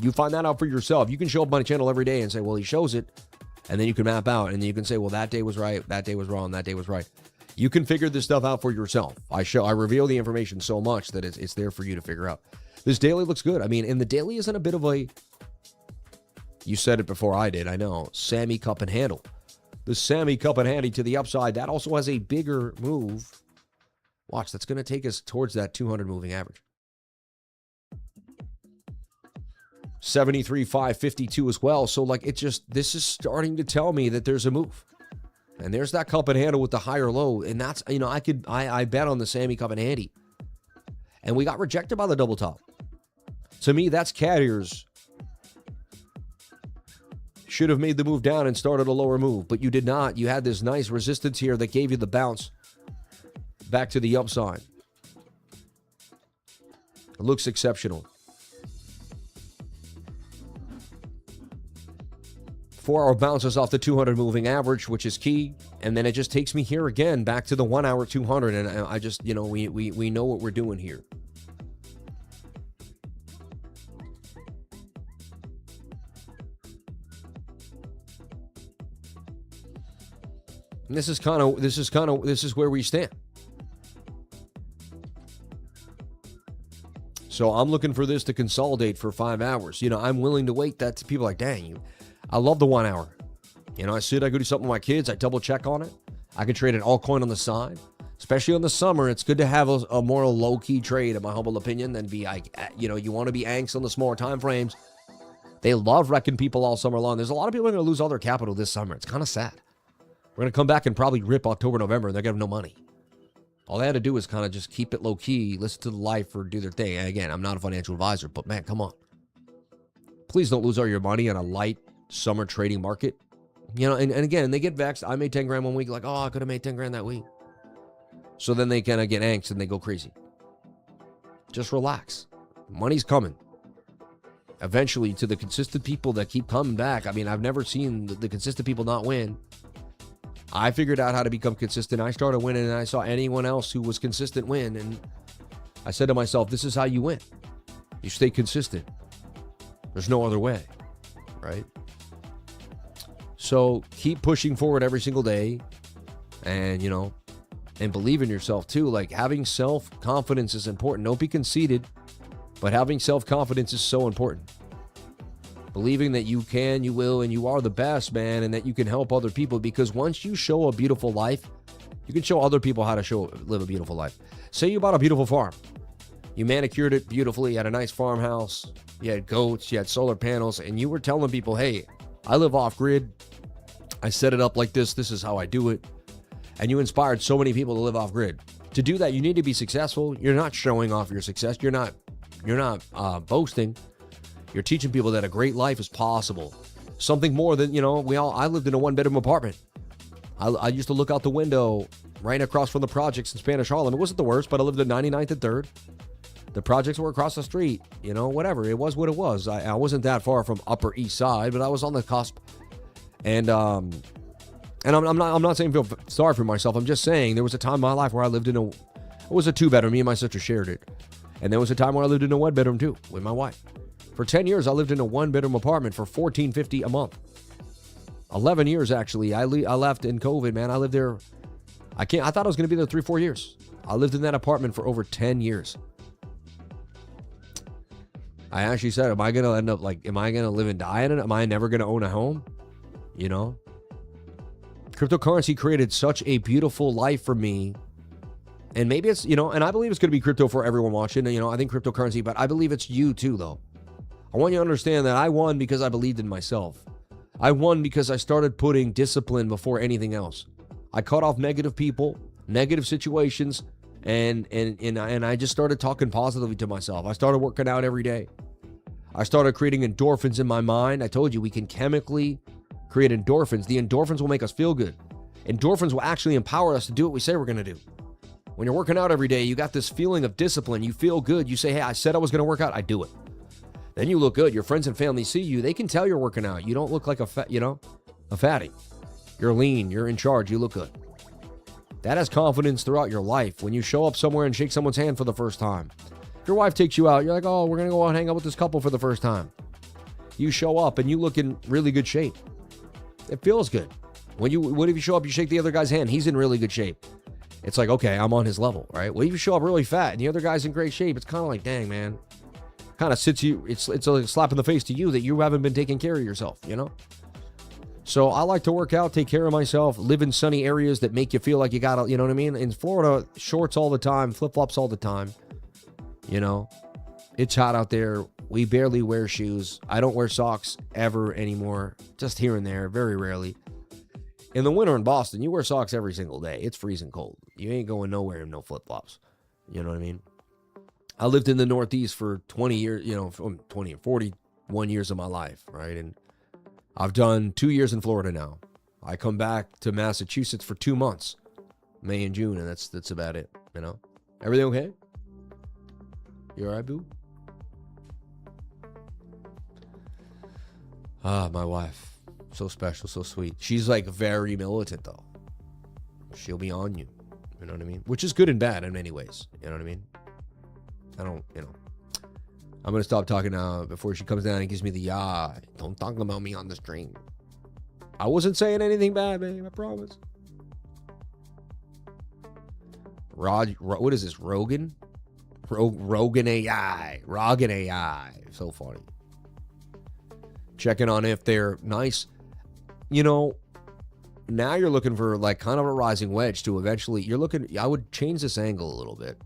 You find that out for yourself. You can show up on my channel every day and say, well, he shows it. And then you can map out. And then you can say, well, that day was right. That day was wrong. That day was right. You can figure this stuff out for yourself. I reveal the information so much that it's there for you to figure out. This daily looks good. I mean, and the daily isn't a bit of a, you said it before I did, I know, Sammy cup and handle. The Sammy cup and handy to the upside. That also has a bigger move. Watch, that's going to take us towards that 200 moving average. 73,552 as well. So like this is starting to tell me that there's a move. And there's that cup and handle with the higher low. And that's, you know, I bet on the Sammy cup and handy. And we got rejected by the double top. To me, that's cat ears. Should have made the move down and started a lower move, but you did not. You had this nice resistance here that gave you the bounce back to the upside. It looks exceptional. 4-hour bounces off the 200 moving average, which is key. And then it just takes me here again back to the 1 hour 200. And I just, you know, we know what we're doing here. And this is where we stand. So I'm looking for this to consolidate for 5 hours. You know, I'm willing to wait. That's people are like, dang, I love the 1 hour. You know, I go do something with my kids. I double check on it. I can trade an altcoin on the side, especially in the summer. It's good to have a more low key trade, in my humble opinion, than be like, you know, you want to be angst on the smaller time frames. They love wrecking people all summer long. There's a lot of people going to lose all their capital this summer. It's kind of sad. We're going to come back and probably rip October, November, and they're going to have no money. All they had to do is kind of just keep it low key, listen to the life, or do their thing. And again, I'm not a financial advisor, but man, come on. Please don't lose all your money on a light summer trading market. You know, and again, they get vexed. I made 10 grand one week, like, oh, I could have made 10 grand that week. So then they kind of get angst and they go crazy. Just relax. Money's coming. Eventually, to the consistent people that keep coming back. I mean, I've never seen the consistent people not win. I figured out how to become consistent. I started winning, and I saw anyone else who was consistent win. And I said to myself, this is how you win. You stay consistent. There's no other way, right? So keep pushing forward every single day. And, you know, and believe in yourself too. Like, having self-confidence is important. Don't be conceited, but having self-confidence is so important. Believing that you can, you will, and you are the best, man, and that you can help other people. Because once you show a beautiful life, you can show other people how to live a beautiful life. Say you bought a beautiful farm. You manicured it beautifully, you had a nice farmhouse, you had goats, you had solar panels, and you were telling people, hey, I live off-grid. I set it up like this. This is how I do it. And you inspired so many people to live off-grid. To do that, you need to be successful. You're not showing off your success. You're not boasting. You're teaching people that a great life is possible. Something more than, you know, I lived in a one-bedroom apartment. I used to look out the window right across from the projects in Spanish Harlem. It wasn't the worst, but I lived at 99th and 3rd. The projects were across the street, you know, whatever. It was what it was. I wasn't that far from Upper East Side, but I was on the cusp. And I'm not saying feel sorry for myself. I'm just saying there was a time in my life where I lived in it was a 2-bedroom. Me and my sister shared it. And there was a time where I lived in a 1-bedroom too with my wife. For 10 years, I lived in a 1-bedroom apartment for $14.50 a month. 11 years, actually. I left in COVID, man. I lived there. I thought I was going to be there 3-4 years. I lived in that apartment for over 10 years. I actually said, am I going to live and die in it? Am I never going to own a home? You know? Cryptocurrency created such a beautiful life for me. And maybe it's, you know, and I believe it's going to be crypto for everyone watching. You know, I think cryptocurrency, but I believe it's you too, though. I want you to understand that I won because I believed in myself. I won because I started putting discipline before anything else. I cut off negative people, negative situations, and I just started talking positively to myself. I started working out every day. I started creating endorphins in my mind. I told you we can chemically create endorphins. The endorphins will make us feel good. Endorphins will actually empower us to do what we say we're going to do. When you're working out every day, you got this feeling of discipline. You feel good. You say, hey, I said I was going to work out. I do it. Then you look good. Your friends and family see you. They can tell you're working out. You don't look like a fatty. You're lean. You're in charge. You look good. That has confidence throughout your life. When you show up somewhere and shake someone's hand for the first time. If your wife takes you out, you're like, oh, we're going to go out and hang out with this couple for the first time. You show up and you look in really good shape. It feels good. What if you show up, you shake the other guy's hand? He's in really good shape. It's like, okay, I'm on his level, right? What if you show up really fat and the other guy's in great shape? It's kind of like, dang, man. Kind of sits you, it's a slap in the face to you that you haven't been taking care of yourself, you know? So I like to work out, take care of myself, live in sunny areas that make you feel like you gotta, you know what I mean? In Florida, shorts all the time, flip-flops all the time, you know? It's hot out there. We barely wear shoes. I don't wear socks ever anymore, just here and there, very rarely. In the winter in Boston, you wear socks every single day. It's freezing cold. You ain't going nowhere in no flip-flops. You know what I mean? I lived in the Northeast for 20 years, you know, 41 years of my life, right? And I've done 2 years in Florida now. I come back to Massachusetts for 2 months, May and June, and that's about it, you know? Everything okay? You all right, boo? Ah, my wife. So special, so sweet. She's like very militant, though. She'll be on you. You know what I mean? Which is good and bad in many ways. You know what I mean? I'm going to stop talking now before she comes down and gives me the don't talk about me on the stream. I wasn't saying anything bad, babe. I promise. What is this? Rogan? Rogan AI. Rogan AI. So funny. Checking on if they're nice. You know, now you're looking for like kind of a rising wedge to eventually, I would change this angle a little bit.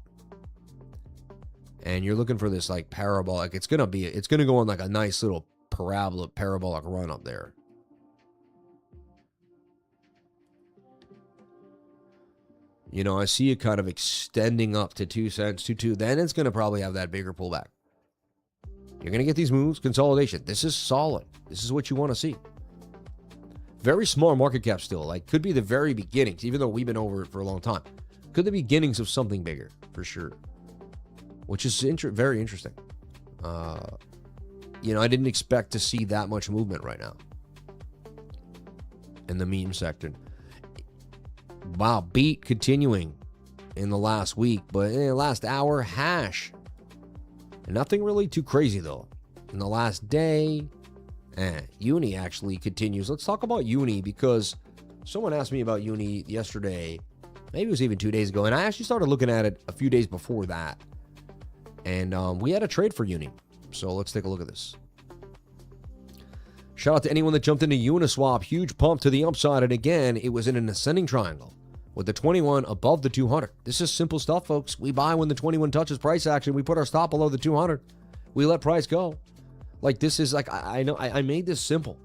And you're looking for this like parabolic. It's going to go on like a nice little parabolic run up there. You know, I see it kind of extending up to 2 cents, 2. Then it's going to probably have that bigger pullback. You're going to get these moves, consolidation. This is solid. This is what you want to see. Very small market cap still. Like, could be the very beginnings, even though we've been over it for a long time. Could the beginnings of something bigger, for sure. Which is very interesting. You know, I didn't expect to see that much movement right now in the meme sector. Wow, beat continuing in the last week, but in the last hour, hash. Nothing really too crazy, though. In the last day, Uni actually continues. Let's talk about Uni, because someone asked me about Uni yesterday. Maybe it was even 2 days ago, and I actually started looking at it a few days before that. And we had a trade for Uni. So let's take a look at this. Shout out to anyone that jumped into Uniswap. Huge pump to the upside. And again, it was in an ascending triangle with the 21 above the 200. This is simple stuff, folks. We buy when the 21 touches price action. We put our stop below the 200. We let price go. Like, this is like, I know I made this simple.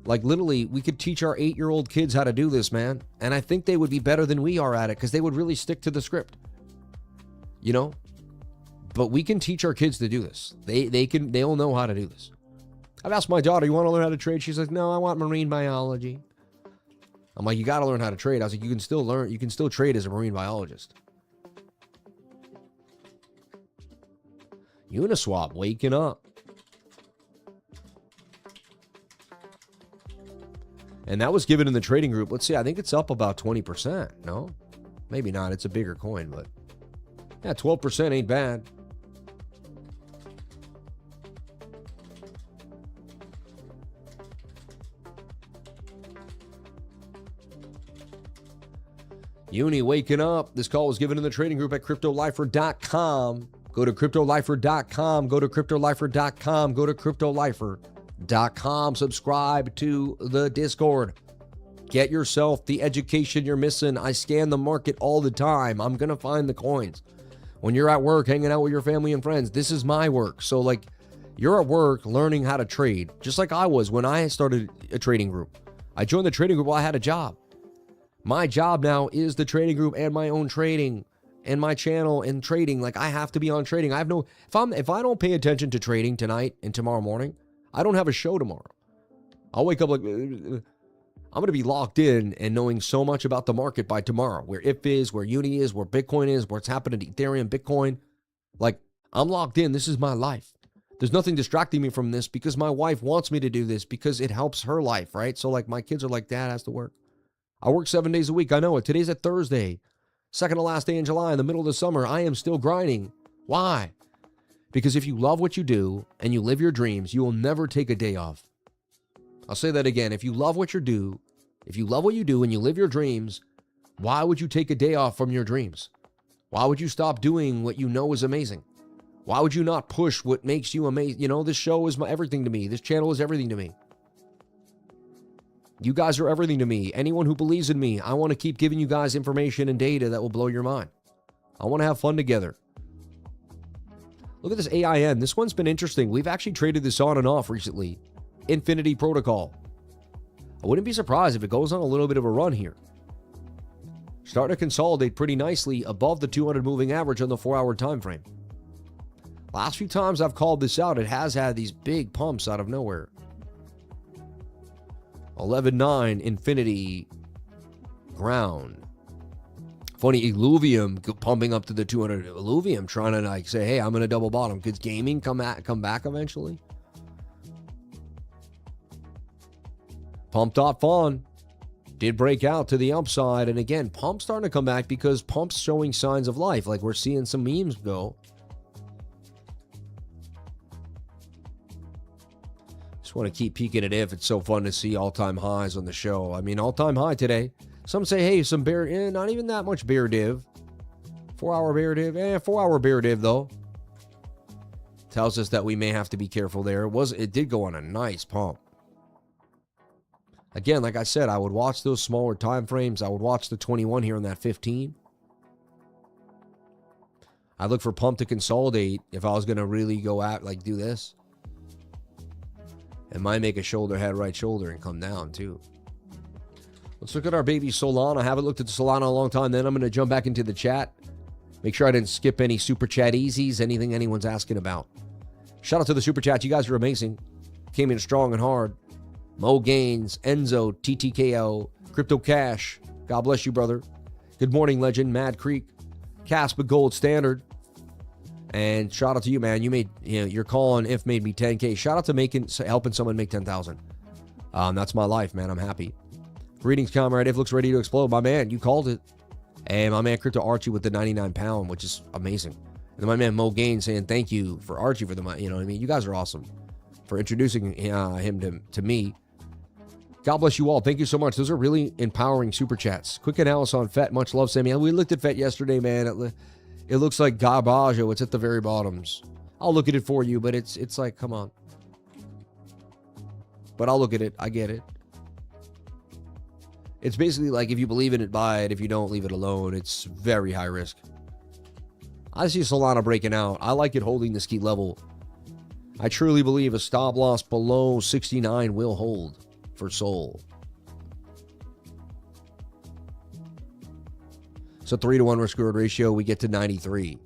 Like, literally, we could teach our 8-year-old kids how to do this, man. And I think they would be better than we are at it, because they would really stick to the script. You know? But we can teach our kids to do this. They'll know how to do this. I've asked my daughter, you want to learn how to trade? She's like, no, I want marine biology. I'm like, you got to learn how to trade. I was like, you can still trade as a marine biologist. Uniswap waking up. And that was given in the trading group. Let's see, I think it's up about 20%. No? Maybe not. It's a bigger coin, but yeah, 12% ain't bad. Uni waking up. This call was given in the trading group at cryptolifer.com. Go to cryptolifer.com. Go to cryptolifer.com. Go to cryptolifer.com. Subscribe to the Discord. Get yourself the education you're missing. I scan the market all the time. I'm going to find the coins. When you're at work, hanging out with your family and friends, this is my work. So, like, you're at work learning how to trade, just like I was when I started a trading group. I joined the trading group while I had a job. My job now is the trading group and my own trading and my channel and trading. Like, I have to be on trading. I have no, if I don't pay attention to trading tonight and tomorrow morning, I don't have a show tomorrow. I'll wake up like, I'm going to be locked in and knowing so much about the market by tomorrow, where IF is, where Uni is, where Bitcoin is, what's happening to Ethereum, Bitcoin. Like, I'm locked in. This is my life. There's nothing distracting me from this, because my wife wants me to do this because it helps her life, right? So, like, my kids are like, Dad has to work. I work 7 days a week. I know it. Today's a Thursday, second to last day in July, in the middle of the summer. I am still grinding. Why? Because if you love what you do and you live your dreams, you will never take a day off. I'll say that again. If you love what you do, and you live your dreams, why would you take a day off from your dreams? Why would you stop doing what you know is amazing? Why would you not push what makes you amazing? You know, this show is everything to me. This channel is everything to me. You guys are everything to me. Anyone who believes in me, I want to keep giving you guys information and data that will blow your mind. I want to have fun together. Look at this AIN. This one's been interesting. We've actually traded this on and off recently. Infinity Protocol. I wouldn't be surprised if it goes on a little bit of a run here. Starting to consolidate pretty nicely above the 200 moving average on the 4-hour time frame. Last few times I've called this out, it has had these big pumps out of nowhere. 11.9 Infinity Ground. Funny, Illuvium pumping up to the 200. Illuvium trying to like say, hey, I'm going to double bottom. Could gaming come back eventually? Pump.fun did break out to the upside. And again, Pump's starting to come back because Pump's showing signs of life. Like, we're seeing some memes go. Just want to keep peeking at if. It's so fun to see all-time highs on the show. I mean, all-time high today. Some say, hey, some bear, not even that much bear div. 4-hour bear div. 4-hour bear div, though. Tells us that we may have to be careful there. It did go on a nice pump. Again, like I said, I would watch those smaller time frames. I would watch the 21 here on that 15. I look for pump to consolidate if I was going to really go at, like, do this. It might make a shoulder, head, right shoulder and come down too. Let's look at our baby Solana. I haven't looked at the Solana in a long time. Then I'm going to jump back into the chat. Make sure I didn't skip any super chat easies, anything anyone's asking about. Shout out to the super chat. You guys are amazing. Came in strong and hard. Mo Gaines, Enzo, TTKO, Crypto Cash. God bless you, brother. Good morning, legend. Mad Creek. Casper Gold Standard. And shout out to you, man. You made, your call on if made me 10K. Shout out to helping someone make 10,000. That's my life, man. I'm happy. Greetings, comrade. If looks ready to explode. My man, you called it. And my man, Crypto Archie with the 99 pound, which is amazing. And then my man, Mo Gain, saying thank you for Archie for the, you know what I mean? You guys are awesome for introducing him to me. God bless you all. Thank you so much. Those are really empowering super chats. Quick analysis on FET. Much love, Sammy. We looked at FET yesterday, man. It looks like garbage. It's at the very bottoms. I'll look at it for you, but it's like, come on. But I'll look at it. I get it. It's basically like if you believe in it, buy it. If you don't, leave it alone. It's very high risk. I see Solana breaking out. I like it holding this key level. I truly believe a stop loss below 69 will hold for Sol. So 3-to-1 risk reward ratio, we get to 93.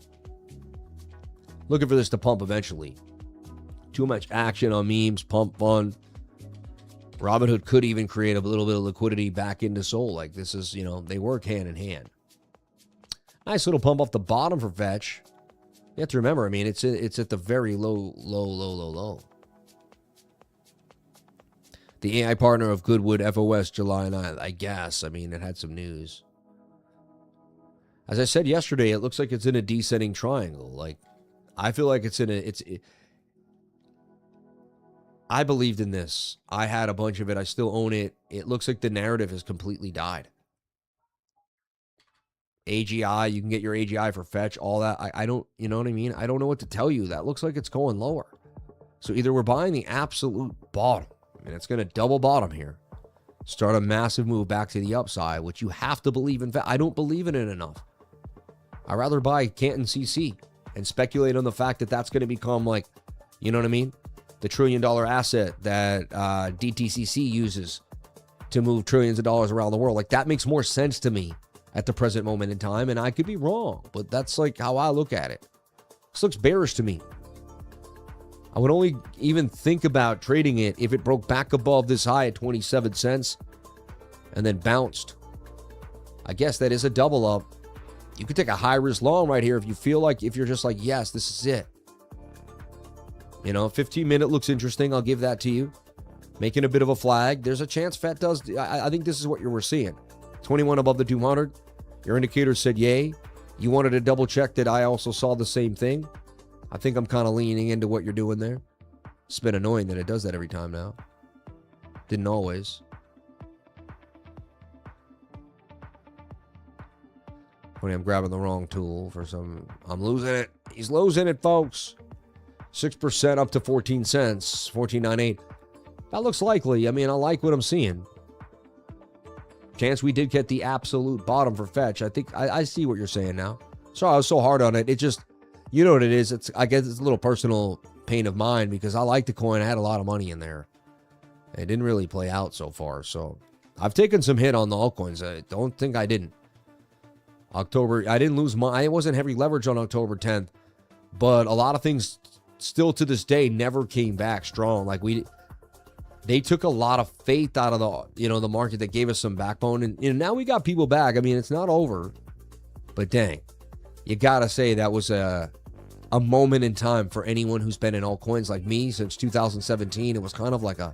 Looking for this to pump eventually. Too much action on memes, pump fun. Robinhood could even create a little bit of liquidity back into Sol. Like this is, they work hand in hand. Nice little pump off the bottom for Fetch. You have to remember, I mean, it's at the very low. The AI partner of Goodwood FOS July 9th, I guess. I mean, it had some news. As I said yesterday, it looks like it's in a descending triangle. Like, I feel like I believed in this. I had a bunch of it. I still own it. It looks like the narrative has completely died. AGI, you can get your AGI for Fetch, all that. I don't, you know what I mean? I don't know what to tell you. That looks like it's going lower. So either we're buying the absolute bottom, and it's going to double bottom here, start a massive move back to the upside, which you have to believe in. I don't believe in it enough. I'd rather buy Canton CC and speculate on the fact that that's going to become like, you know what I mean? The $1 trillion asset that DTCC uses to move trillions of dollars around the world. Like that makes more sense to me at the present moment in time, and I could be wrong, but that's like how I look at it. This looks bearish to me. I would only even think about trading it if it broke back above this high at 27 cents and then bounced. I guess that is a double up. You could take a high risk long right here if you feel like, if you're just like, yes, this is it. 15-minute looks interesting. I'll give that to you. Making a bit of a flag. There's a chance FET does. I think this is what you were seeing. 21 above the 200. Your indicator said yay. You wanted to double check that I also saw the same thing. I think I'm kind of leaning into what you're doing there. It's been annoying that it does that every time now. Didn't always. Funny, I'm grabbing the wrong tool for some. I'm losing it. He's losing it, folks. 6% up to 14 cents. 14.98. That looks likely. I mean, I like what I'm seeing. Chance we did get the absolute bottom for Fetch. I think I see what you're saying now. Sorry, I was so hard on it. It just, you know what it is. I guess it's a little personal pain of mine because I like the coin. I had a lot of money in there. It didn't really play out so far. So I've taken some hit on the altcoins. I don't think I didn't. October, I didn't lose I wasn't heavy leverage on October 10th, but a lot of things still to this day never came back strong. Like they took a lot of faith out of the market that gave us some backbone, and now we got people back. I mean, it's not over, but dang, you gotta say that was a moment in time for anyone who's been in altcoins like me since 2017. It was kind of like I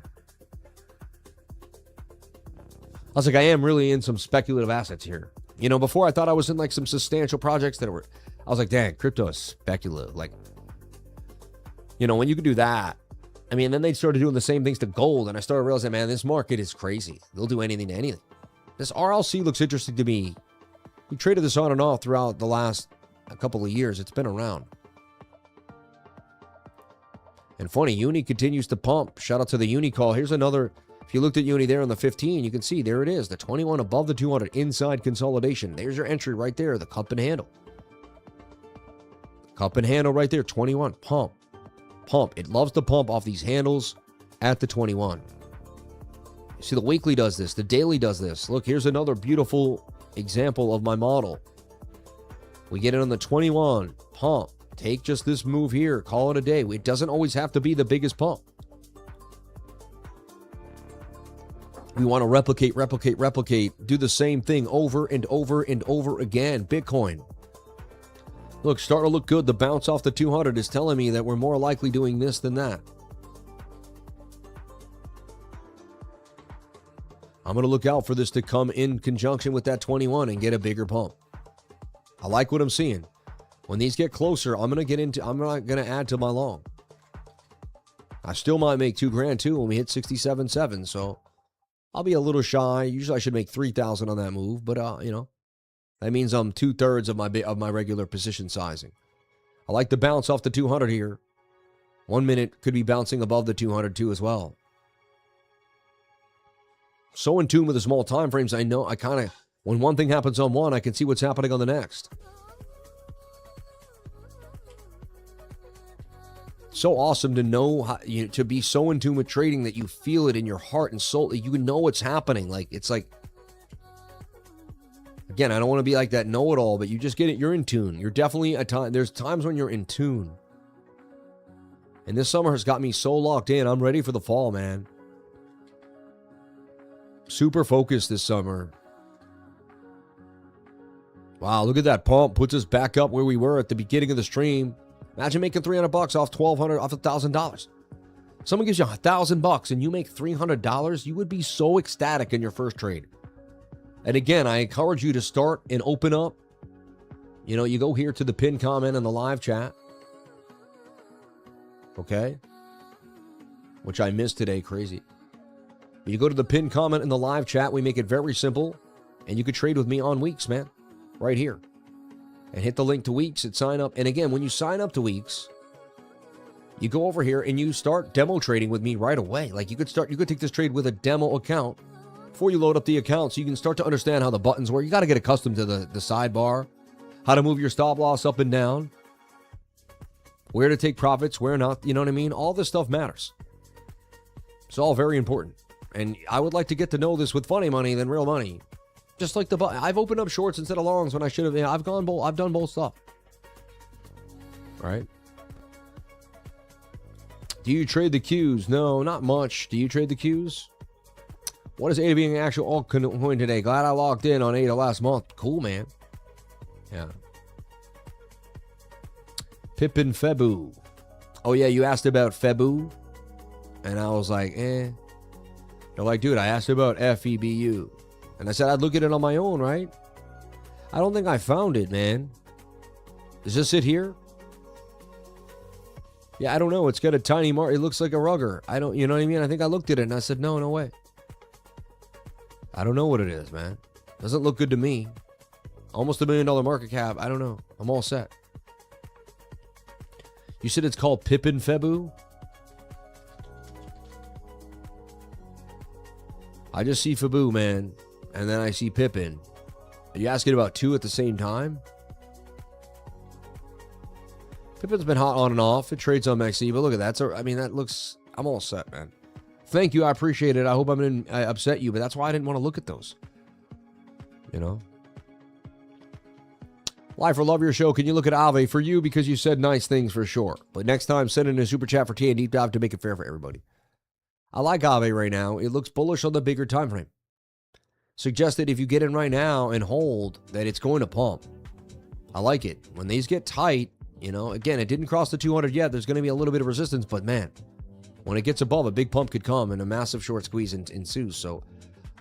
was like, I am really in some speculative assets here. Before I thought I was in like some substantial projects that were, I was like, dang, crypto is speculative. Like, when you could do that, I mean, then they started doing the same things to gold, and I started realizing, man, this market is crazy. They'll do anything to anything. This RLC looks interesting to me. We traded this on and off throughout the last couple of years. It's been around. And funny, Uni continues to pump. Shout out to the Uni call. Here's another. If you looked at Uni there on the 15, you can see there it is. The 21 above the 200 inside consolidation. There's your entry right there, the cup and handle. Cup and handle right there, 21. Pump. Pump. It loves to pump off these handles at the 21. You see, the weekly does this. The daily does this. Look, here's another beautiful example of my model. We get it on the 21. Pump. Take just this move here. Call it a day. It doesn't always have to be the biggest pump. We want to replicate, do the same thing over and over and over again. Bitcoin. Look, starting to look good. The bounce off the 200 is telling me that we're more likely doing this than that. I'm going to look out for this to come in conjunction with that 21 and get a bigger pump. I like what I'm seeing. When these get closer, I'm not going to add to my long. I still might make $2,000 too when we hit 67.7, so I'll be a little shy. Usually I should make 3,000 on that move, but you know, that means I'm 2/3 of my regular position sizing. I like the bounce off the 200 here. 1 minute could be bouncing above the 200 too as well. So in tune with the small time frames, I know when one thing happens on one, I can see what's happening on the next. So awesome to know how, to be so in tune with trading that you feel it in your heart and soul, that you know what's happening. Like, it's like, again, I don't want to be like that know-it-all, but you just get it. You're in tune. You're definitely there's times when you're in tune. And this summer has got me so locked in. I'm ready for the fall, man. Super focused this summer. Wow, look at that pump. Puts us back up where we were at the beginning of the stream. Imagine making $300 off $1,200 off $1,000. Someone gives you $1,000 and you make $300. You would be so ecstatic in your first trade. And again, I encourage you to start and open up. You know, you go here to the pinned comment in the live chat. Okay? Which I missed today, crazy. But you go to the pinned comment in the live chat. We make it very simple. And you could trade with me on WEEX, man. Right here. And hit the link to WEEX and sign up. And again, when you sign up to WEEX, you go over here and you start demo trading with me right away. Like, you could take this trade with a demo account before you load up the account, so you can start to understand how the buttons work. You got to get accustomed to the sidebar, how to move your stop loss up and down, where to take profits, where not. You know what I mean? All this stuff matters. It's all very important. And I would like to get to know this with funny money than real money. Just like I've opened up shorts instead of longs when I should have. I've done both stuff. All right. Do you trade the Qs? No, not much. Do you trade the Qs? What is ADA being an actual altcoin today? Glad I logged in on ADA last month. Cool, man. Yeah. Pippin Febu. Oh, yeah, you asked about Febu? And I was like, eh. They're like, dude, I asked about FEBU. And I said I'd look at it on my own, right? I don't think I found it, man. Does this sit here? Yeah, I don't know. It's got a tiny mark. It looks like a rugger. You know what I mean? I think I looked at it and I said, no way. I don't know what it is, man. Doesn't look good to me. Almost $1 million market cap. I don't know. I'm all set. You said it's called Pippin Febu? I just see Febu, man. And then I see Pippin. Are you asking about two at the same time? Pippin's been hot on and off. It trades on MXC, but look at that. That looks... I'm all set, man. Thank you. I appreciate it. I hope I didn't upset you, but that's why I didn't want to look at those. You know? Life or love your show. Can you look at Ave for you because you said nice things for sure. But next time, send in a super chat for T and Deep Dive to make it fair for everybody. I like Ave right now. It looks bullish on the bigger time frame. Suggest that if you get in right now and hold, that it's going to pump. I like it. When these get tight, you know, again, it didn't cross the 200 yet. There's going to be a little bit of resistance, but man, when it gets above, a big pump could come and a massive short squeeze ensues. So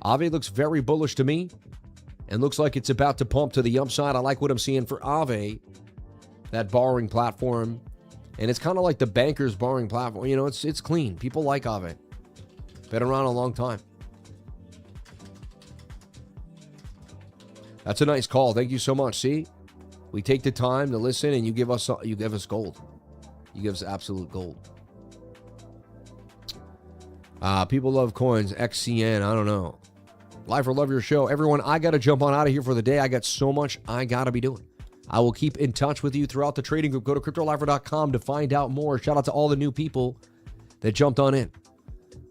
Ave looks very bullish to me and looks like it's about to pump to the upside. I like what I'm seeing for Ave, that borrowing platform. And it's kind of like the banker's borrowing platform. You know, it's clean. People like Ave. Been around a long time. That's a nice call. Thank you so much. See, we take the time to listen, and you give us gold. You give us absolute gold. People love coins. XCN. I don't know. Life or love your show, everyone. I got to jump on out of here for the day. I got so much I got to be doing. I will keep in touch with you throughout the trading group. Go to cryptolifer.com to find out more. Shout out to all the new people that jumped on in.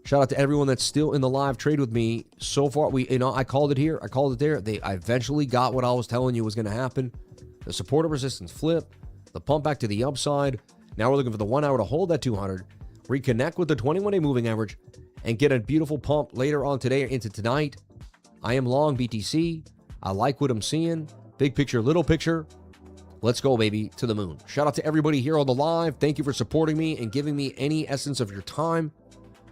Shout out to everyone that's still in the live trade with me. So far, I called it here. I called it there. I eventually got what I was telling you was going to happen. The support and resistance flip, the pump back to the upside. Now we're looking for the 1 hour to hold that 200, reconnect with the 21-day moving average, and get a beautiful pump later on today or into tonight. I am long BTC. I like what I'm seeing. Big picture, little picture. Let's go, baby, to the moon. Shout out to everybody here on the live. Thank you for supporting me and giving me any essence of your time.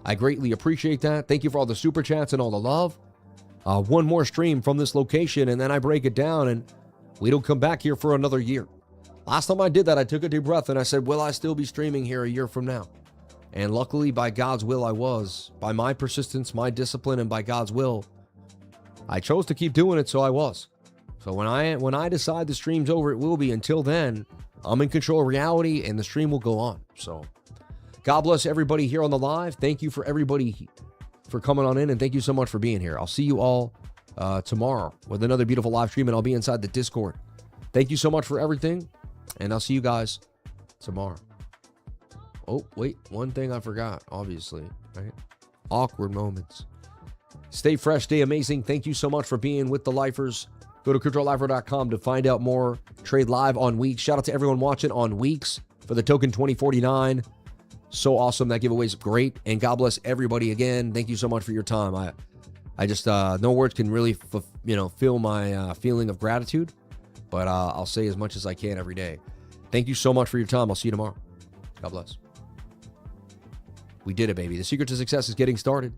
I greatly appreciate that. Thank you for all the super chats and all the love. One more stream from this location, and then I break it down, and we don't come back here for another year. Last time I did that, I took a deep breath, and I said, will I still be streaming here a year from now? And luckily, by God's will, I was. By my persistence, my discipline, and by God's will, I chose to keep doing it, so I was. So when I decide the stream's over, it will be. Until then, I'm in control of reality, and the stream will go on. So God bless everybody here on the live. Thank you for everybody for coming on in, and thank you so much for being here. I'll see you all tomorrow with another beautiful live stream, and I'll be inside the Discord. Thank you so much for everything, and I'll see you guys tomorrow. Oh, wait, one thing I forgot, obviously, right? Awkward moments. Stay fresh, stay amazing. Thank you so much for being with the lifers. Go to cryptolifer.com to find out more. Trade live on WEEX. Shout out to everyone watching on WEEX for the token 2049. So awesome. That giveaway is great. And God bless everybody again. Thank you so much for your time. I just, no words can really, fill my feeling of gratitude. But I'll say as much as I can every day. Thank you so much for your time. I'll see you tomorrow. God bless. We did it, baby. The secret to success is getting started.